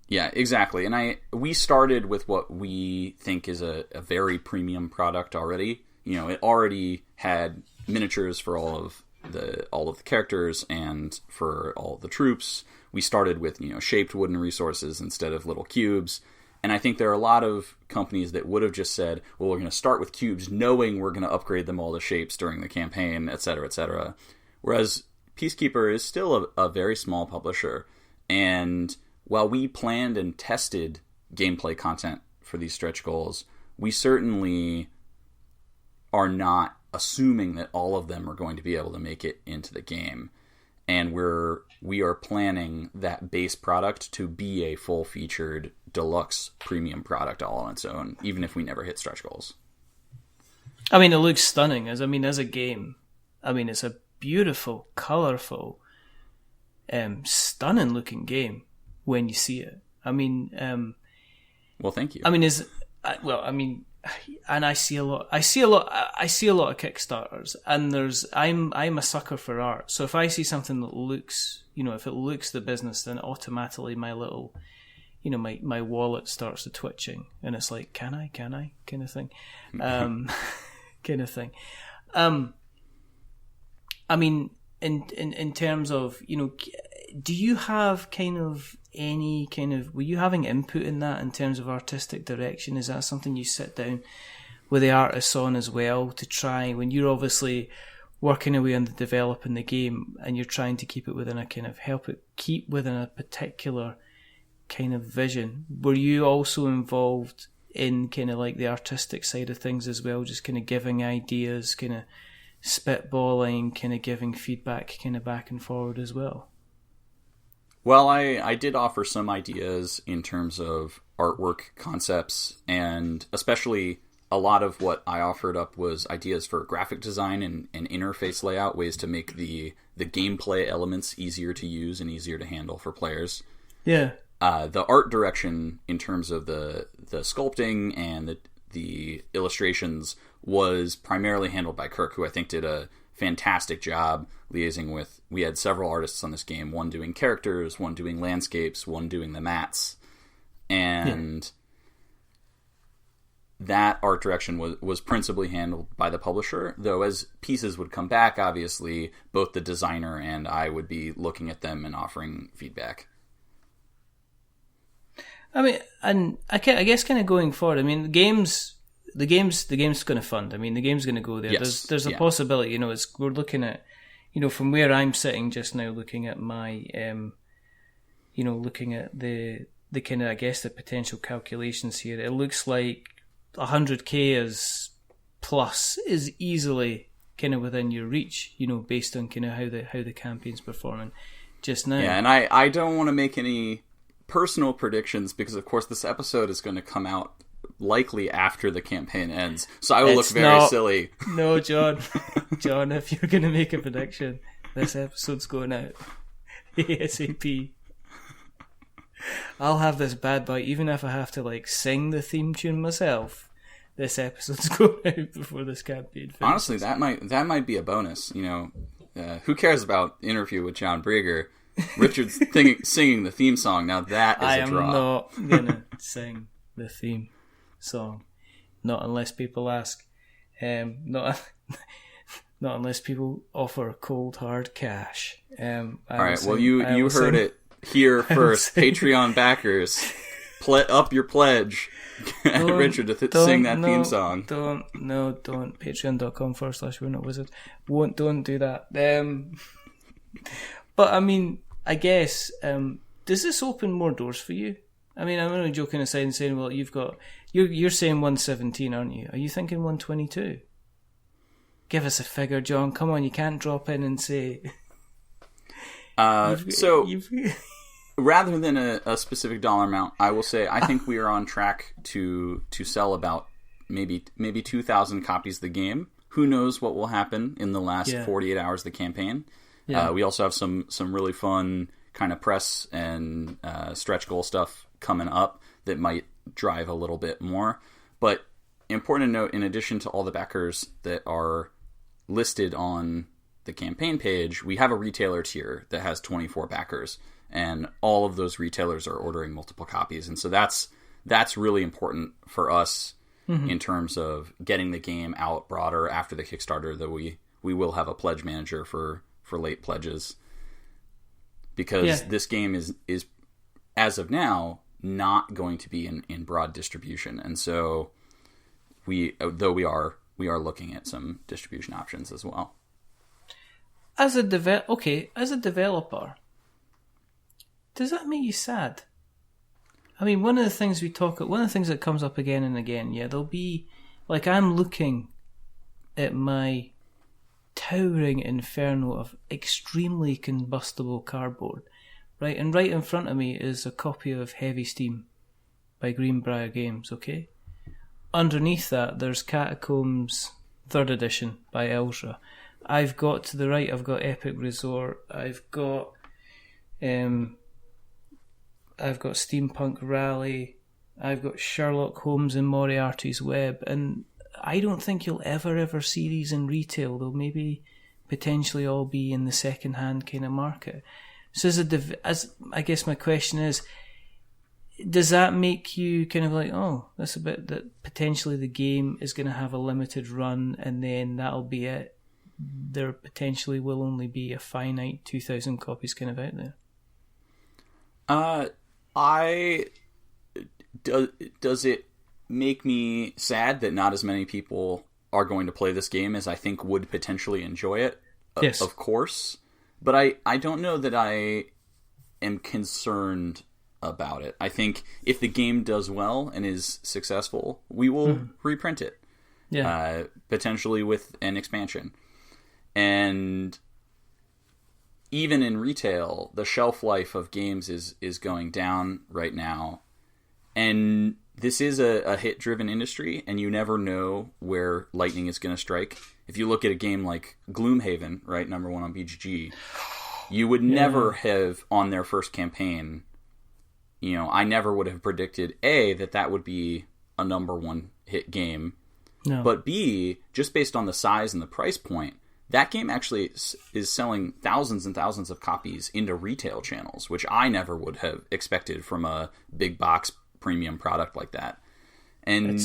Yeah, exactly. And we started with what we think is a very premium product already. It already had miniatures for all of the characters and for all of the troops. We started with, shaped wooden resources instead of little cubes. And I think there are a lot of companies that would have just said, well, we're going to start with cubes knowing we're going to upgrade them all to shapes during the campaign, et cetera, et cetera. Whereas Peacekeeper is still a very small publisher. And while we planned and tested gameplay content for these stretch goals, we certainly are not assuming that all of them are going to be able to make it into the game. And we are planning that base product to be a full-featured deluxe premium product all on its own, even if we never hit stretch goals. I mean, it looks stunning. As a game, I mean, it's a beautiful, colourful, stunning-looking game when you see it. I mean, well, thank you. I mean, and I see a lot of Kickstarters, and I'm a sucker for art. So if I see something that looks, if it looks the business, then automatically my little, my wallet starts to twitching, and it's like, can I, kind of thing, kind of thing. I mean, in terms of, do you have were you having input in that in terms of artistic direction? Is that something you sit down with the artists on as well to try, when you're obviously working away on developing the game and you're trying to keep it within keep within a particular kind of vision? Were you also involved in kind of like the artistic side of things as well, just kind of giving ideas, kind of spitballing, kind of giving feedback kind of back and forward as well? Well, I did offer some ideas in terms of artwork concepts, and especially a lot of what I offered up was ideas for graphic design and interface layout, ways to make the gameplay elements easier to use and easier to handle for players. Yeah. The art direction in terms of the sculpting and the illustrations was primarily handled by Kirk, who I think did a fantastic job liaising with. We had several artists on this game, one doing characters, one doing landscapes, one doing the mats, and that art direction was principally handled by the publisher, though as pieces would come back, obviously both the designer and I would be looking at them and offering feedback. I mean, and I guess kind of going forward, I mean, the game's going to fund. I mean, the game's going to go there. Yes, There's a possibility, we're looking at, from where I'm sitting just now, looking at my, looking at the kind of, I guess, the potential calculations here. It looks like 100k is easily kind of within your reach, based on kind of how the campaign's performing just now. Yeah, and I don't want to make any personal predictions because, of course, this episode is going to come out likely after the campaign ends, so I will look very silly. No, John, if you're going to make a prediction, this episode's going out ASAP. I'll have this bad boy, even if I have to sing the theme tune myself. This episode's going out before this campaign finishes. Honestly, that might be a bonus. Who cares about Interview with John Brieger? Richard's singing the theme song. Now that is a draw. I am not gonna sing the theme song, not unless people ask. Not unless people offer cold hard cash. All right. Well, you heard it here first. Patreon backers, up your pledge. Richard to sing that theme song. Don't. Patreon.com/we're-not-wizards. Don't do that. But I mean, I guess, does this open more doors for you? I mean, I'm only joking aside and saying, well, you're saying 117, aren't you? Are you thinking 122? Give us a figure, John. Come on, you can't drop in and say. Rather than a specific dollar amount, I will say I think we are on track to sell about maybe 2,000 copies of the game. Who knows what will happen in the last 48 hours of the campaign. Yeah. We also have some really fun kind of press and stretch goal stuff coming up that might drive a little bit more. But important to note, in addition to all the backers that are listed on the campaign page, we have a retailer tier that has 24 backers, and all of those retailers are ordering multiple copies. And so that's really important for us in terms of getting the game out broader after the Kickstarter, though we will have a pledge manager for late pledges, because this game is as of now not going to be in broad distribution, and so we are looking at some distribution options as well. As a developer, does that make you sad? I mean, one of the things that comes up again and again, there'll be, I'm looking at my towering inferno of extremely combustible cardboard, right? And right in front of me is a copy of Heavy Steam by Greenbrier Games, okay? Underneath that, there's Catacombs 3rd edition by Elzra. I've got to the right, I've got Epic Resort, I've got Steampunk Rally, I've got Sherlock Holmes and Moriarty's Web, and I don't think you'll ever see these in retail. They'll maybe potentially all be in the second-hand kind of market. So as I guess my question is, does that make you kind of like, oh, that's a bit that potentially the game is going to have a limited run and then that'll be it? There potentially will only be a finite 2,000 copies kind of out there. Does it make me sad that not as many people are going to play this game as I think would potentially enjoy it? Yes. Of course. But I don't know that I am concerned about it. I think if the game does well and is successful, we will reprint it. Yeah. Potentially with an expansion. And even in retail, the shelf life of games is going down right now. And this is a hit-driven industry, and you never know where lightning is going to strike. If you look at a game like Gloomhaven, right, number 1 on BGG, you would never have, on their first campaign, I never would have predicted, A, that would be a number 1 hit game, but B, just based on the size and the price point, that game actually is selling thousands and thousands of copies into retail channels, which I never would have expected from a big box premium product like that. And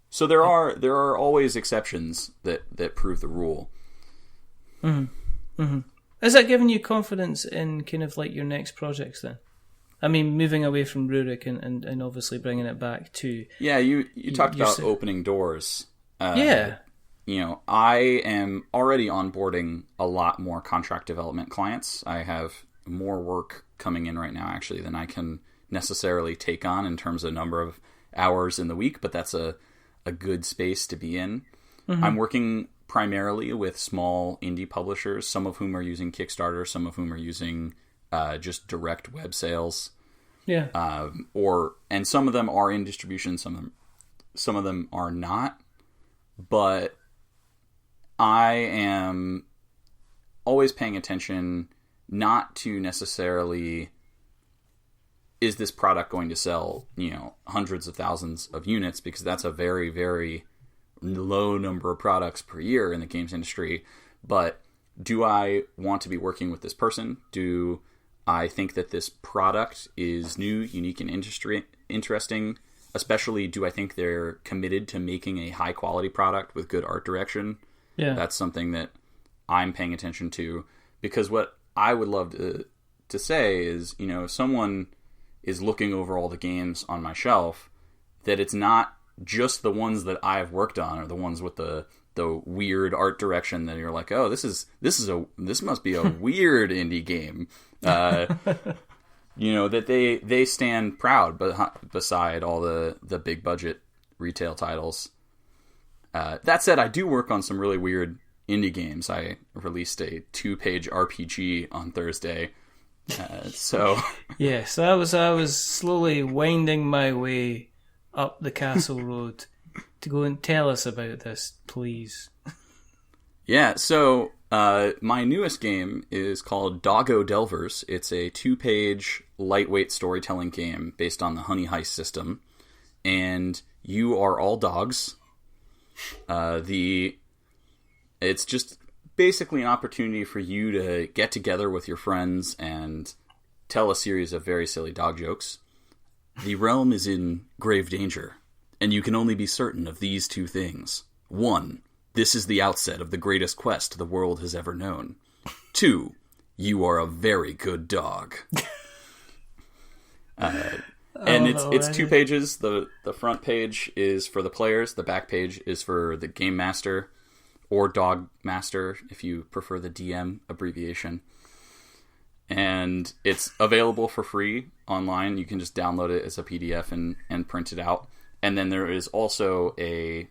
so there are always exceptions that prove the rule. Has that given you confidence in kind of like your next projects then? I mean, moving away from Rurik and obviously bringing it back to... Yeah, you talked about opening doors. I am already onboarding a lot more contract development clients. I have more work coming in right now, actually, than I can necessarily take on in terms of number of hours in the week, but that's a good space to be in. I'm working primarily with small indie publishers, some of whom are using Kickstarter, some of whom are using just direct web sales. Yeah. And some of them are in distribution, some of them are not. But I am always paying attention not to necessarily, is this product going to sell, hundreds of thousands of units, because that's a very, very low number of products per year in the games industry. But do I want to be working with this person? Do I think that this product is new, unique, and interesting? Especially, do I think they're committed to making a high-quality product with good art direction? Yeah. That's something that I'm paying attention to. Because what I would love to say is, if someone is looking over all the games on my shelf, that it's not just the ones that I've worked on or the ones with the weird art direction that you're like, oh, this must be a weird indie game. That they stand proud beside all the big budget retail titles. That said, I do work on some really weird indie games. I released a 2-page RPG on Thursday. Yes, I was slowly winding my way up the castle road to go and tell us about this, please. Yeah, so my newest game is called Doggo Delvers. It's a 2-page lightweight storytelling game based on the Honey Heist system, and you are all dogs. It's just basically an opportunity for you to get together with your friends and tell a series of very silly dog jokes. The realm is in grave danger, and you can only be certain of these 2 things. 1, this is the outset of the greatest quest the world has ever known. 2, you are a very good dog. And it's 2 pages. The front page is for the players. The back page is for the game master, or dog master, if you prefer the DM abbreviation. And it's available for free online. You can just download it as a PDF and print it out. And then there is also a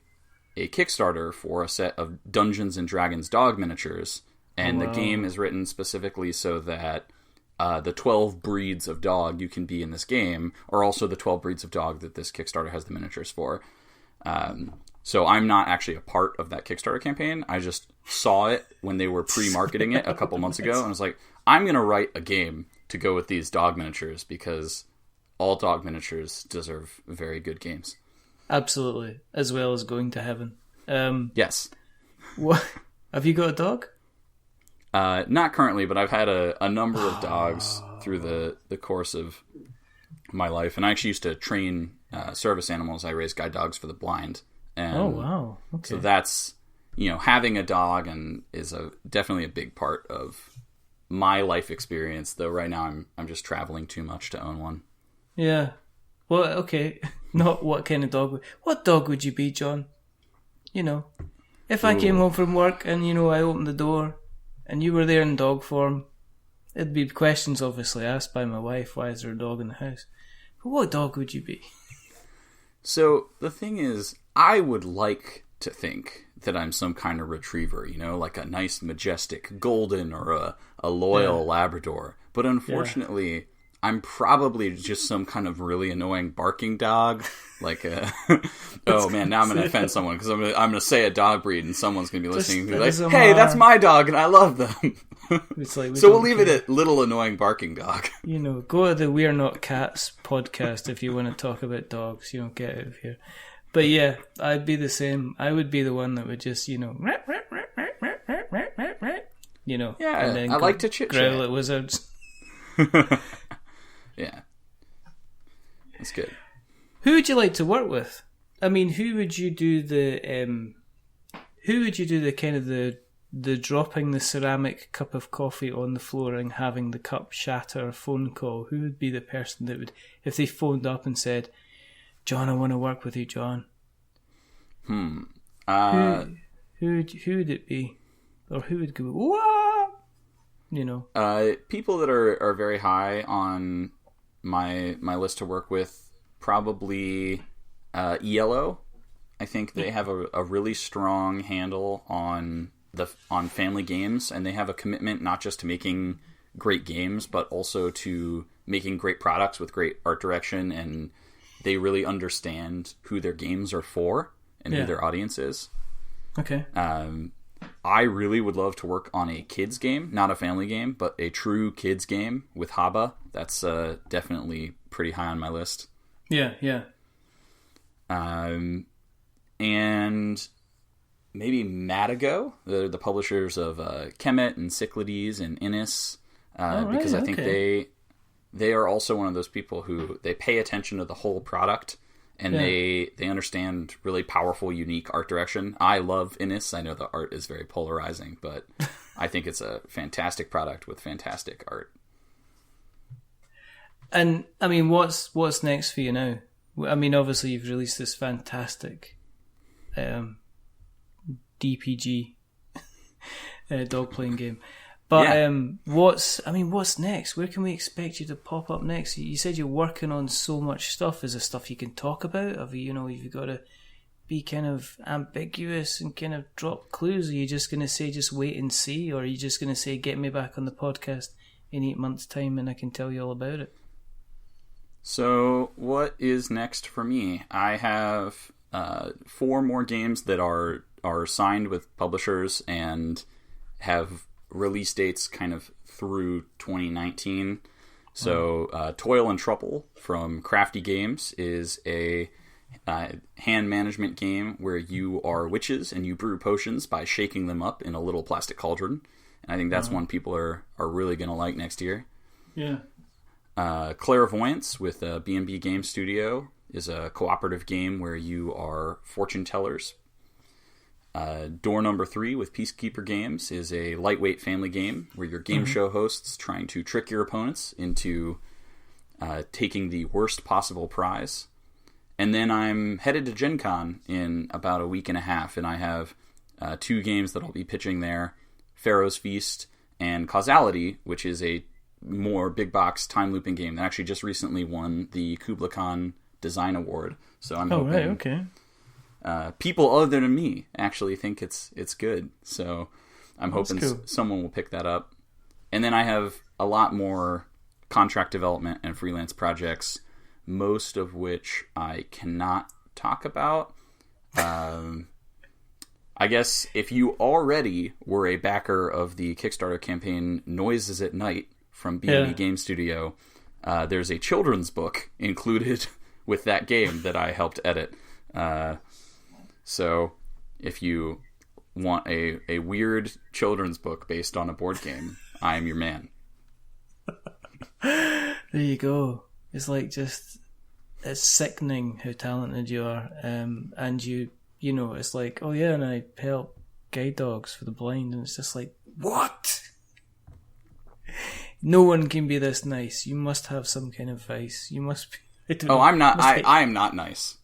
a Kickstarter for a set of Dungeons and Dragons dog miniatures, and the game is written specifically so that the 12 breeds of dog you can be in this game are also the 12 breeds of dog that this Kickstarter has the miniatures for. So I'm not actually a part of that Kickstarter campaign. I just saw it when they were pre-marketing it a couple months ago, and I was like, I'm going to write a game to go with these dog miniatures, because all dog miniatures deserve very good games. Absolutely. As well as going to heaven. Yes. What? Have you got a dog? Not currently, but I've had a number of dogs through the course of my life. And I actually used to train service animals. I raised guide dogs for the blind. And oh, wow. Okay. So that's, having a dog is definitely a big part of my life experience, though right now I'm just traveling too much to own one. Yeah. Well, okay. Not what kind of dog. What dog would you be, John? If I came home from work and, I opened the door and you were there in dog form, it'd be questions obviously asked by my wife, why is there a dog in the house? But what dog would you be? So the thing is, I would like to think that I'm some kind of retriever, like a nice, majestic golden or a loyal Labrador. But unfortunately, I'm probably just some kind of really annoying barking dog. Like oh man, now I'm going to offend someone, because I'm going to say a dog breed and someone's going to be listening and be like, hey, that's my dog and I love them. It's like so we'll leave it at little annoying barking dog. Go to the We're Not Cats podcast if you want to talk about dogs. Get out of here. But yeah, I'd be the same. I would be the one that would just, Yeah, and then I like to chit growl chat at wizards. Yeah, that's good. Who would you like to work with? I mean, who would you do the kind of the dropping the ceramic cup of coffee on the floor and having the cup shatter phone call? Who would be the person that would, if they phoned up and said, John, I want to work with you, John? Who would it be? Or who would go, what? People that are very high on my list to work with, probably ELO. I think they have a really strong handle on family games, and they have a commitment not just to making great games, but also to making great products with great art direction, and they really understand who their games are for and who their audience is. Okay. I really would love to work on a kids game, not a family game, but a true kids game with Haba. That's definitely pretty high on my list. Yeah. And maybe Matago, the publishers of Kemet and Cyclades and Innis, because I think they are also one of those people who they pay attention to the whole product, and they understand really powerful, unique art direction. I love Innis. I know the art is very polarizing, but I think it's a fantastic product with fantastic art. And I mean, what's next for you now? I mean, obviously you've released this fantastic DPG dog playing game, but what's next? Where can we expect you to pop up next? You said you're working on so much stuff. Is there stuff you can talk about? Have you got to be kind of ambiguous and kind of drop clues? Are you just going to say just wait and see, or are you just going to say get me back on the podcast in 8 months' time and I can tell you all about it? So what is next for me? I have 4 more games that are signed with publishers and have release dates kind of through 2019. So Toil and Trouble from Crafty Games is a hand management game where you are witches and you brew potions by shaking them up in a little plastic cauldron. And I think that's one people are really going to like next year. Yeah. Clairvoyance with B&B Game Studio is a cooperative game where you are fortune tellers. Door Number 3 with Peacekeeper Games is a lightweight family game where you're game show hosts trying to trick your opponents into taking the worst possible prize. And then I'm headed to Gen Con in about a week and a half, and I have 2 games that I'll be pitching there. Pharaoh's Feast and Causality, which is a more big box time looping game that actually just recently won the Kubla Khan Design Award. So I'm hoping people other than me actually think it's good. So I'm hoping someone will pick that up. And then I have a lot more contract development and freelance projects, most of which I cannot talk about. I guess if you already were a backer of the Kickstarter campaign Noises at Night from B&E Game Studio, there's a children's book included with that game that I helped edit. So if you want a weird children's book based on a board game, I am your man. There you go. It's like it's sickening how talented you are. And you know, it's like, oh yeah, and I help guide dogs for the blind, and it's just like, what? No one can be this nice. You must have some kind of vice. You must be. I'm not. I am not nice.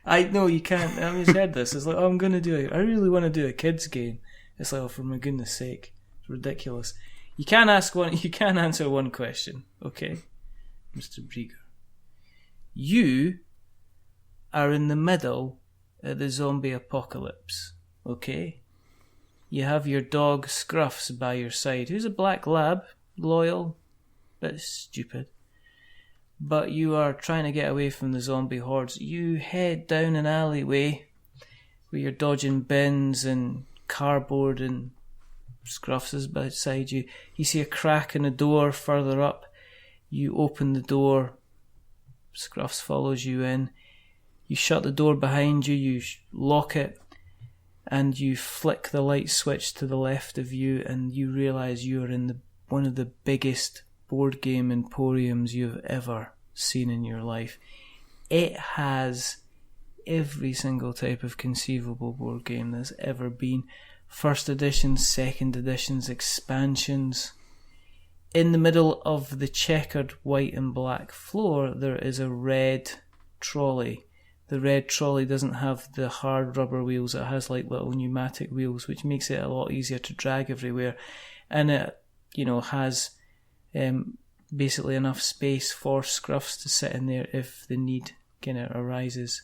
I know you can't. I mean, heard this. It's like, oh, I'm going to do it. I really want to do a kids game. It's like, oh, for my goodness sake, it's ridiculous. You can't answer one question, okay, Mr. Brieger. You are in the middle of the zombie apocalypse, okay? You have your dog Scruffs by your side, who's a black lab, loyal, but stupid. But you are trying to get away from the zombie hordes. You head down an alleyway where you're dodging bins and cardboard, and Scruffs is beside you. You see a crack in the door further up. You open the door. Scruffs follows you in. You shut the door behind you. You lock it. And you flick the light switch to the left of you, and you realise you are in one of the biggest board game emporiums you've ever seen in your life. It has every single type of conceivable board game there's ever been. First editions, second editions, expansions. In the middle of the checkered white and black floor, there is a red trolley. The red trolley doesn't have the hard rubber wheels. It has like little pneumatic wheels, which makes it a lot easier to drag everywhere. And it, has basically enough space for Scruffs to sit in there if the need kind of arises.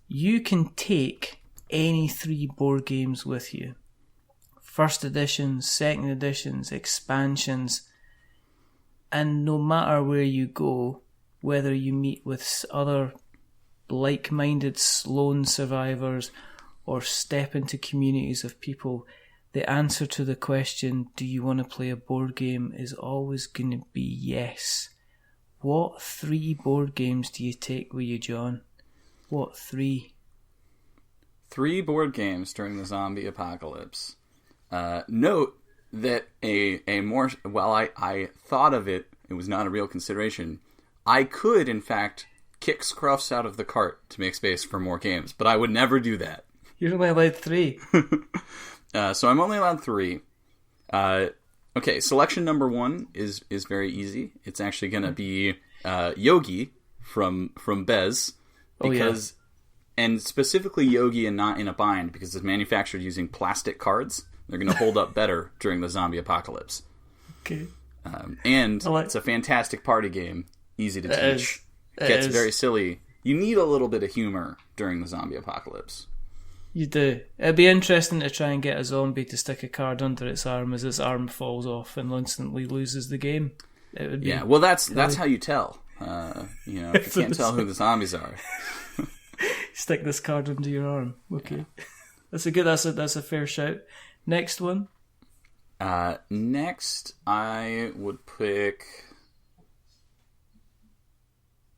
You can take any 3 board games with you. First editions, second editions, expansions. And no matter where you go, whether you meet with other like-minded lone survivors or step into communities of people, the answer to the question, do you want to play a board game, is always going to be yes. What 3 board games do you take with you, John? What 3? 3 board games during the zombie apocalypse. Note that while I thought of it, it was not a real consideration. I could, in fact, kick Scruffs out of the cart to make space for more games, but I would never do that. You're only allowed 3. So I'm only allowed 3. Okay, selection number 1 is very easy. It's actually going to be Yogi from Bez, because, and specifically Yogi and not in a bind, because it's manufactured using plastic cards. They're going to hold up better during the zombie apocalypse. Okay. And it's a fantastic party game, easy to teach. Gets very silly. You need a little bit of humor during the zombie apocalypse. You do. It'd be interesting to try and get a zombie to stick a card under its arm as its arm falls off and instantly loses the game. It would be. Yeah, well, that's how you tell. If you can't tell who the zombies are, stick this card under your arm. Okay, yeah. That's a fair shout. Next one. Next, I would pick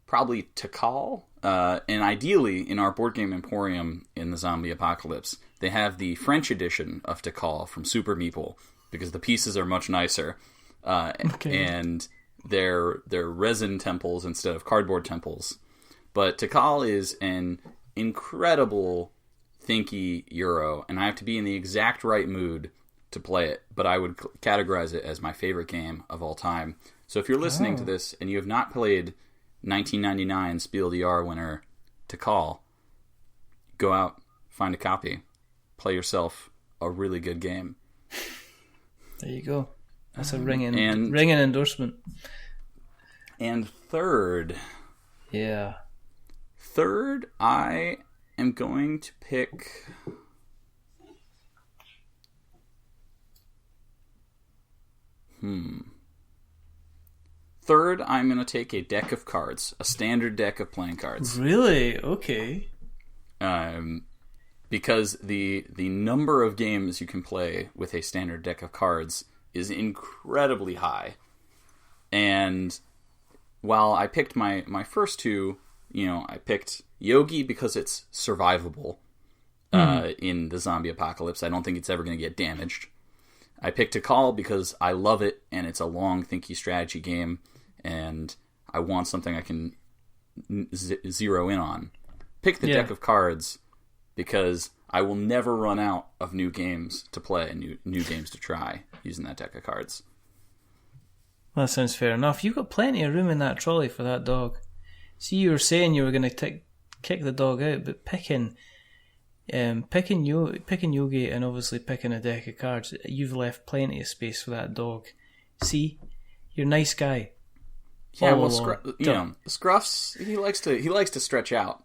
probably Tikal. And ideally, in our board game emporium in the zombie apocalypse, they have the French edition of Tikal from Super Meeple, because the pieces are much nicer. And they're resin temples instead of cardboard temples. But Tikal is an incredible thinky Euro, and I have to be in the exact right mood to play it, but I would categorize it as my favorite game of all time. So if you're listening to this and you have not played 1999 Spiel des Jahres winner Tikal, go out, find a copy, play yourself a really good game. There you go. That's a ringing endorsement. And third. Yeah. Third, I am going to pick... Third, I'm going to take a deck of cards. A standard deck of playing cards. Really? Okay. Because the number of games you can play with a standard deck of cards is incredibly high. And while I picked my first two, I picked Yogi because it's survivable in the zombie apocalypse. I don't think it's ever going to get damaged. I picked Tikal because I love it, and it's a long, thinky strategy game, and I want something I can zero in on. Pick the deck of cards because I will never run out of new games to play and new games to try using that deck of cards. That sounds fair enough. You've got plenty of room in that trolley for that dog. See, you were saying you were going to kick the dog out, but picking Yogi and obviously picking a deck of cards, you've left plenty of space for that dog. See, you're a nice guy. Yeah, well, Scruffs, he likes to stretch out.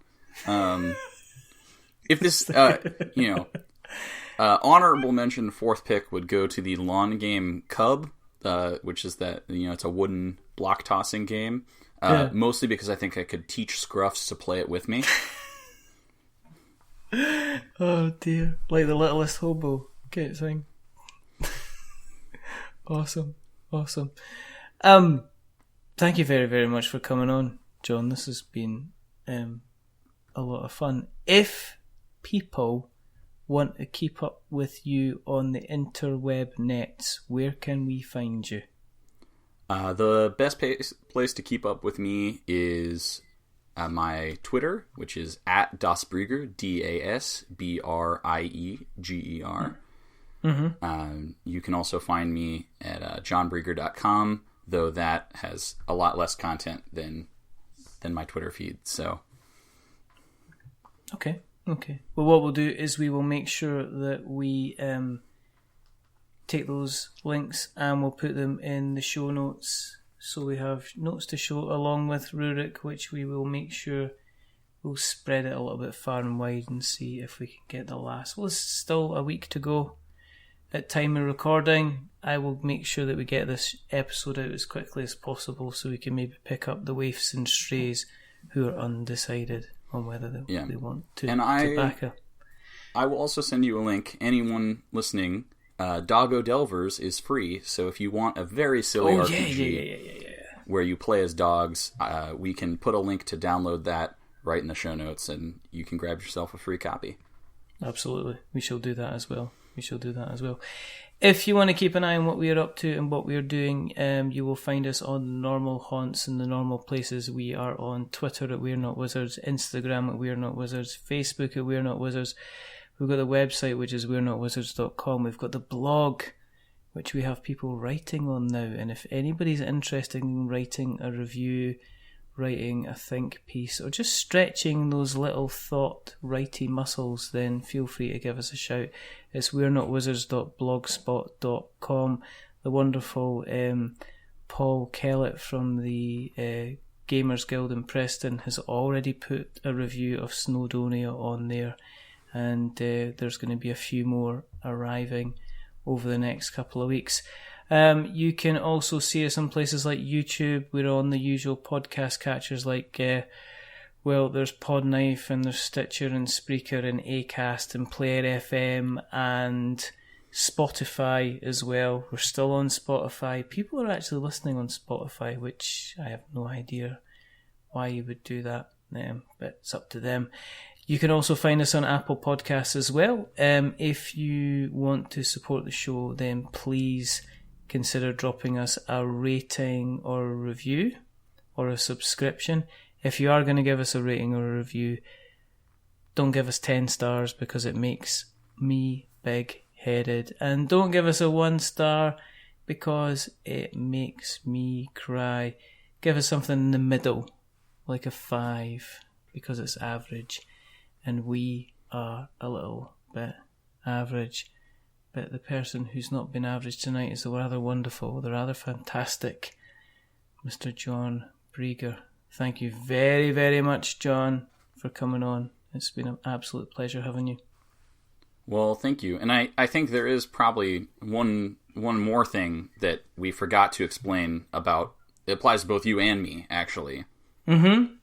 If this, honorable mention, fourth pick would go to the lawn game Cub, which is that, it's a wooden block tossing game. Mostly because I think I could teach Scruffs to play it with me. Oh dear, like the littlest hobo. Can't sing. Awesome. Thank you very, very much for coming on, John. This has been a lot of fun. If people want to keep up with you on the interweb nets, where can we find you? The best place to keep up with me is my Twitter, which is at Das Brieger, DASBRIEGER. Mm-hmm. You can also find me at johnbrieger.com, though that has a lot less content than my Twitter feed. So, okay. Well, what we'll do is we will make sure that we take those links and we'll put them in the show notes. So we have notes to show along with Rurik, which we will make sure we'll spread it a little bit far and wide and see if we can get the last. Well, it's still a week to go at time of recording. I will make sure that we get this episode out as quickly as possible so we can maybe pick up the waifs and strays who are undecided on whether they want to back her. I will also send you a link. Anyone listening, Doggo Delvers is free, so if you want a very silly RPG where you play as dogs, we can put a link to download that right in the show notes, and you can grab yourself a free copy. Absolutely. We shall do that as well. If you want to keep an eye on what we are up to and what we are doing, you will find us on the normal haunts and the normal places. We are on Twitter at We're Not Wizards, Instagram at We're Not Wizards, Facebook at We're Not Wizards. We've got the website, which is we'renotwizards.com. We've got the blog, which we have people writing on now. And if anybody's interested in writing a review, writing a think piece, or just stretching those little thought righty muscles, then feel free to give us a shout. It's we'renotwizards.blogspot.com. The wonderful Paul Kellett from the Gamers Guild in Preston has already put a review of Snowdonia on there. And there's going to be a few more arriving over the next couple of weeks. You can also see us on places like YouTube. We're on the usual podcast catchers like, there's Podknife and there's Stitcher and Spreaker and Acast and Player FM and Spotify as well. We're still on Spotify. People are actually listening on Spotify, which I have no idea why you would do that, but it's up to them. You can also find us on Apple Podcasts as well. If you want to support the show, then please consider dropping us a rating or a review or a subscription. If you are going to give us a rating or a review, don't give us 10 stars because it makes me big-headed. And don't give us a 1 star because it makes me cry. Give us something in the middle, like a 5, because it's average. And we are a little bit average. But the person who's not been average tonight is the rather wonderful, the rather fantastic Mr. John Brieger. Thank you very, very much, John, for coming on. It's been an absolute pleasure having you. Well, thank you. And I think there is probably one more thing that we forgot to explain about. It applies to both you and me, actually. Mm-hmm.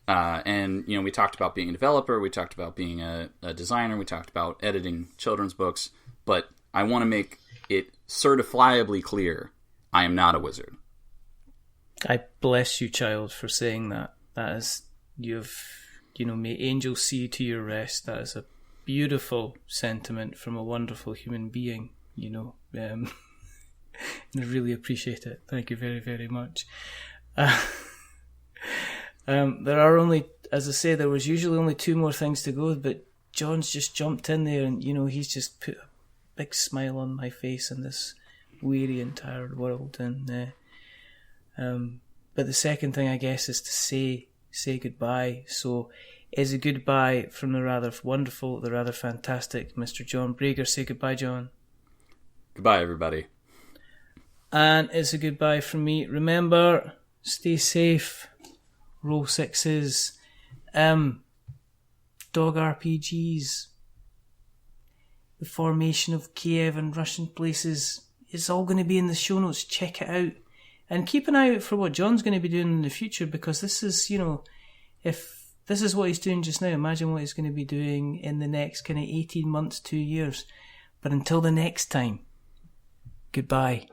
And, we talked about being a developer, we talked about being a designer, we talked about editing children's books, but I want to make it certifiably clear, I am not a wizard. I bless you, child, for saying that. That is, may angels see you to your rest. That is a beautiful sentiment from a wonderful human being, and I really appreciate it. Thank you very, very much. There are only, as I say, there was usually only 2 more things to go, but John's just jumped in there and, he's just put a big smile on my face in this weary and tired world. And but the second thing, I guess, is to say goodbye. So is a goodbye from the rather wonderful, the rather fantastic Mr. John Brieger. Say goodbye, John. Goodbye, everybody. And it's a goodbye from me. Remember, stay safe. Roll 6s. Dog RPGs. The formation of Kiev and Russian places. It's all going to be in the show notes. Check it out. And keep an eye out for what John's going to be doing in the future, because this is, if this is what he's doing just now, imagine what he's going to be doing in the next kind of 18 months, 2 years. But until the next time, goodbye.